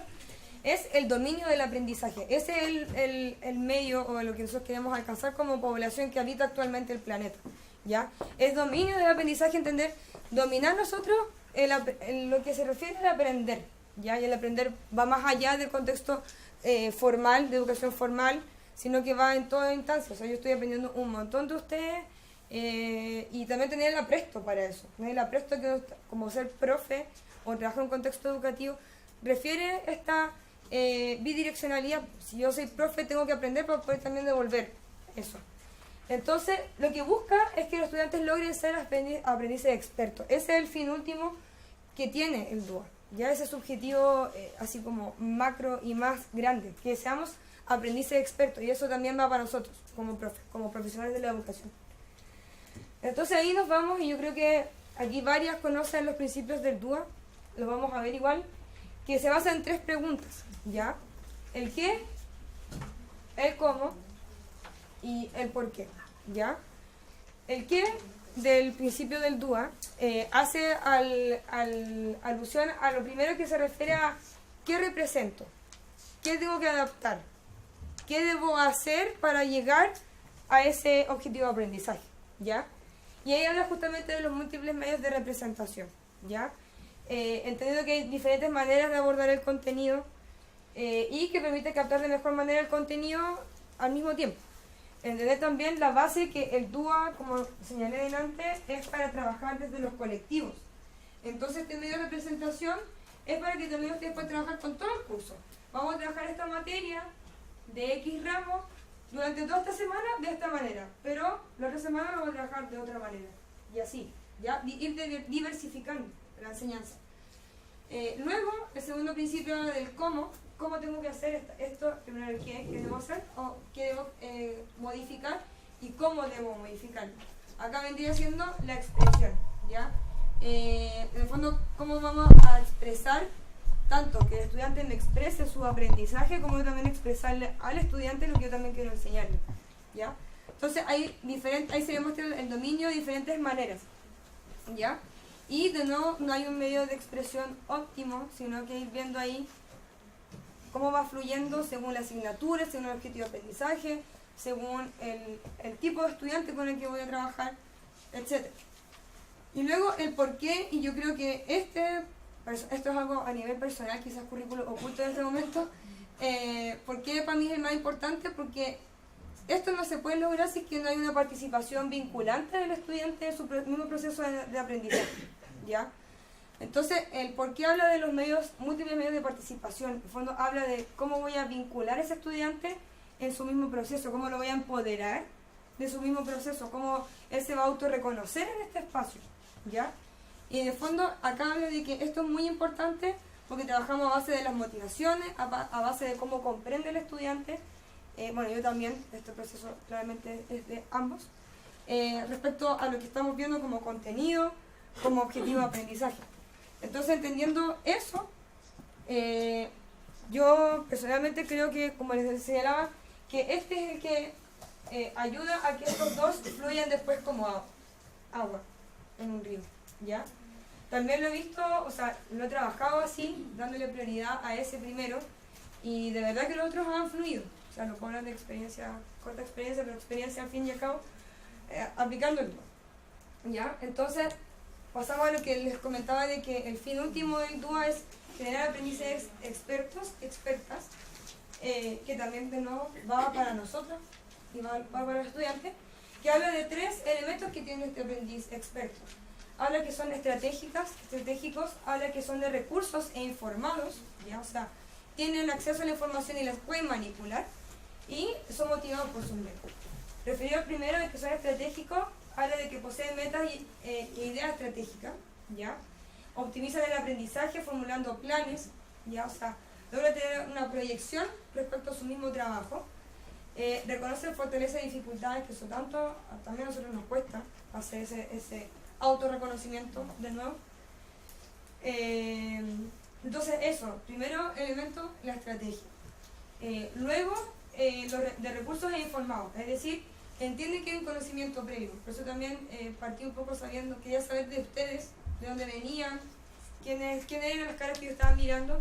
Speaker 1: es el dominio del aprendizaje. Ese es el medio o lo que nosotros queremos alcanzar como población que habita actualmente el planeta, ¿ya? Es dominio del aprendizaje, entender, dominar nosotros lo que se refiere al aprender, ¿ya? Y el aprender va más allá del contexto formal, de educación formal, sino que va en toda instancia. O sea, yo estoy aprendiendo un montón de ustedes y también tener el apresto para eso. El apresto que como ser profe o trabajar en un contexto educativo refiere esta bidireccionalidad. Si yo soy profe tengo que aprender para poder también devolver eso. Entonces, lo que busca es que los estudiantes logren ser aprendices expertos. Ese es el fin último que tiene el DUA. Ya ese es su objetivo así como macro y más grande, que seamos aprendices expertos, y eso también va para nosotros como profesionales de la educación. Entonces ahí nos vamos, y yo creo que aquí varias conocen los principios del DUA, los vamos a ver igual, que se basa en 3 preguntas, ¿ya? El qué, el cómo y el por qué, ¿ya? El qué del principio del DUA hace alusión a lo primero, que se refiere a qué represento, qué tengo que adaptar, qué debo hacer para llegar a ese objetivo de aprendizaje, ¿ya? Y ahí habla justamente de los múltiples medios de representación, ¿ya? Entendiendo que hay diferentes maneras de abordar el contenido y que permite captar de mejor manera el contenido al mismo tiempo. Entender también la base que el DUA, como señalé delante, es para trabajar desde los colectivos. Entonces, este medio de representación es para que también ustedes puedan trabajar con todo el curso. Vamos a trabajar esta materia de X ramos durante toda esta semana de esta manera, pero la otra semana lo vamos a trabajar de otra manera. Y así, ¿ya? Ir diversificando la enseñanza. Luego, el segundo principio del cómo tengo que hacer esto, primero el qué debo hacer, o qué debo modificar, y cómo debo modificarlo. Acá vendría siendo la expresión, ¿ya? En el fondo, cómo vamos a expresar tanto que el estudiante me exprese su aprendizaje, como yo también expresarle al estudiante lo que yo también quiero enseñarle, ¿ya? Entonces ahí se demuestra el dominio de diferentes maneras, ¿ya? Y de nuevo no hay un medio de expresión óptimo, sino que ir viendo ahí cómo va fluyendo según la asignatura, según el objetivo de aprendizaje, según el tipo de estudiante con el que voy a trabajar, etc. Y luego el por qué, y yo creo que esto es algo a nivel personal, quizás currículo oculto en este momento, ¿por qué para mí es el más importante? Porque esto no se puede lograr si es que no hay una participación vinculante del estudiante en su mismo proceso de aprendizaje, ¿ya? Entonces, el por qué habla de los múltiples medios de participación, en el fondo habla de cómo voy a vincular a ese estudiante en su mismo proceso, cómo lo voy a empoderar de su mismo proceso, cómo él se va a autorreconocer en este espacio, ¿ya? Y en el fondo acá habla de que esto es muy importante porque trabajamos a base de las motivaciones, a base de cómo comprende el estudiante. Bueno, yo también, este proceso claramente es de ambos, respecto a lo que estamos viendo como contenido, como objetivo de aprendizaje. Entonces, entendiendo eso, yo personalmente creo que, como les señalaba, que este es el que ayuda a que estos dos fluyan después como agua en un río, ¿ya? También lo he visto, o sea, lo he trabajado así, dándole prioridad a ese primero, y de verdad que los otros han fluido. O sea, lo puedo hablar de experiencia, corta experiencia, pero experiencia al fin y al cabo, aplicándolo, ¿ya? Entonces, pasamos a lo que les comentaba de que el fin último del DUA es generar aprendices expertos, expertas, que también de nuevo va para nosotros y va para los estudiantes, que habla de 3 elementos que tiene este aprendiz experto. Habla que son estratégicos, habla que son de recursos e informados, ¿ya? O sea, tienen acceso a la información y las pueden manipular, y son motivados por sus metas. Referido al primero, de que son estratégicos, habla de que poseen metas y ideas estratégicas, ¿ya? Optimizan el aprendizaje formulando planes, ¿ya? O sea, logra tener una proyección respecto a su mismo trabajo. Reconocen fortalezas y dificultades, que eso también a nosotros nos cuesta hacer ese autorreconocimiento de nuevo. Entonces eso, primero elemento, la estrategia. Luego, los de recursos e informados, es decir, entienden que hay un conocimiento previo. Por eso también partí un poco quería saber de ustedes, de dónde venían, quiénes eran las caras que yo estaba mirando,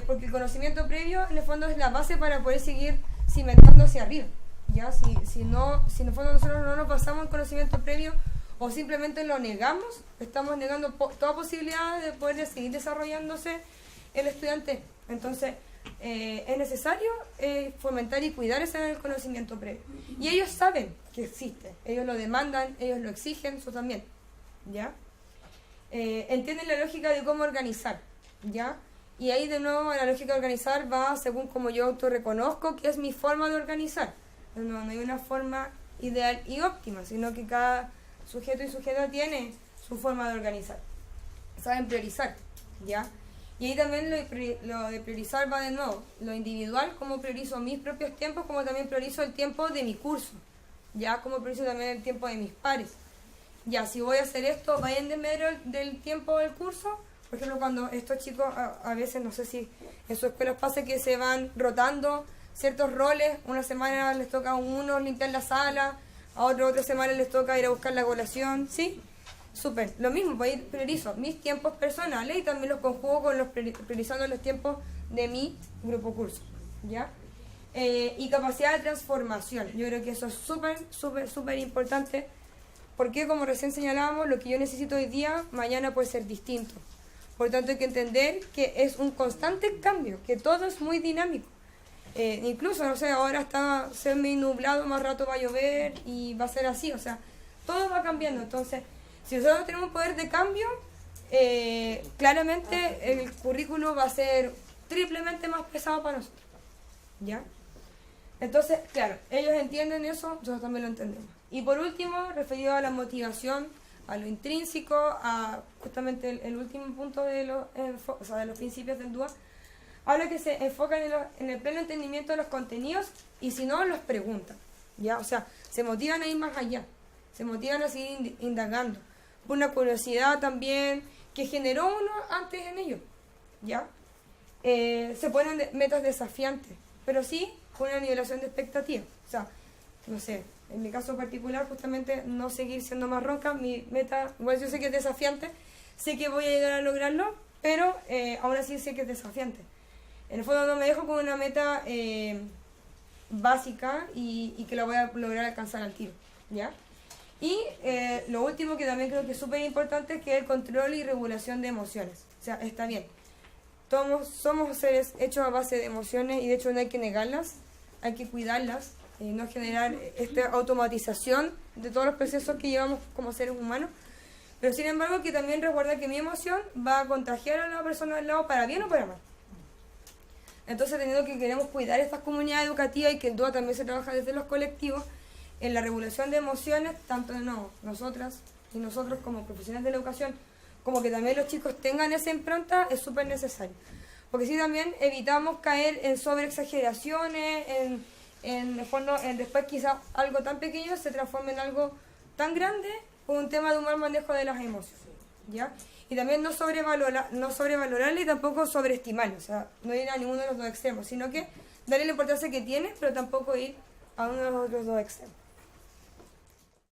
Speaker 1: porque el conocimiento previo en el fondo es la base para poder seguir cimentando hacia arriba. ¿Ya? Si en el fondo nosotros no nos basamos en conocimiento previo o simplemente lo negamos, estamos negando toda posibilidad de poder seguir desarrollándose el estudiante. Entonces, es necesario fomentar y cuidar ese conocimiento previo. Y ellos saben que existe, ellos lo demandan, ellos lo exigen, eso también, ¿ya? Entienden la lógica de cómo organizar, ¿ya? Y ahí de nuevo la lógica de organizar va según como yo autorreconozco que es mi forma de organizar. No hay una forma ideal y óptima, sino que cada sujeto y sujeta tiene su forma de organizar. Saben priorizar, ¿ya? Y ahí también lo de priorizar va de nuevo, lo individual, como priorizo mis propios tiempos, como también priorizo el tiempo de mi curso, ya como priorizo también el tiempo de mis pares. Ya, si voy a hacer esto, ¿va en desmedro del tiempo del curso? Por ejemplo, cuando estos chicos, a veces, no sé si en sus escuelas pasa que se van rotando ciertos roles, una semana les toca a unos limpiar la sala, a otra semana les toca ir a buscar la colación, ¿sí? Súper, lo mismo, pues ahí priorizo mis tiempos personales y también los conjugo con priorizando los tiempos de mi grupo curso, ¿ya? Y capacidad de transformación, yo creo que eso es súper importante, porque como recién señalábamos, lo que yo necesito hoy día, mañana puede ser distinto. Por tanto, hay que entender que es un constante cambio, que todo es muy dinámico. Incluso, no sé, ahora está semi nublado, más rato va a llover y va a ser así, o sea, todo va cambiando. Entonces, si nosotros tenemos un poder de cambio, claramente el currículo va a ser triplemente más pesado para nosotros, ¿ya? Entonces, claro, ellos entienden eso, nosotros también lo entendemos. Y por último, referido a la motivación, a lo intrínseco, a justamente el último punto de los principios del DUA, habla que se enfocan en el pleno entendimiento de los contenidos y si no, los preguntan, ¿ya? O sea, se motivan a ir más allá, se motivan a seguir indagando. Una curiosidad también que generó uno antes en ellos, ¿ya? Se ponen metas desafiantes, pero sí con una nivelación de expectativas. O sea, no sé, en mi caso particular, justamente no seguir siendo más ronca. Mi meta, igual yo sé que es desafiante, sé que voy a llegar a lograrlo, pero aún así sé que es desafiante. En el fondo no me dejo con una meta básica y que la voy a lograr alcanzar al tiro, ¿ya? Y lo último que también creo que es súper importante es que el control y regulación de emociones. O sea, está bien. Todos somos seres hechos a base de emociones y de hecho no hay que negarlas, hay que cuidarlas, no generar esta automatización de todos los procesos que llevamos como seres humanos. Pero sin embargo que también recuerda que mi emoción va a contagiar a la persona al lado para bien o para mal. Entonces, teniendo que queremos cuidar estas comunidades educativas y que en duda también se trabaja desde los colectivos, en la regulación de emociones, tanto nosotras y nosotros como profesionales de la educación, como que también los chicos tengan esa impronta, es súper necesario. Porque si también evitamos caer en sobreexageraciones, en el fondo, después quizás algo tan pequeño se transforme en algo tan grande por un tema de un mal manejo de las emociones, ¿ya? Y también no sobrevalorarle y tampoco sobreestimarle, o sea, no ir a ninguno de los dos extremos, sino que darle la importancia que tiene, pero tampoco ir a uno de los otros dos extremos.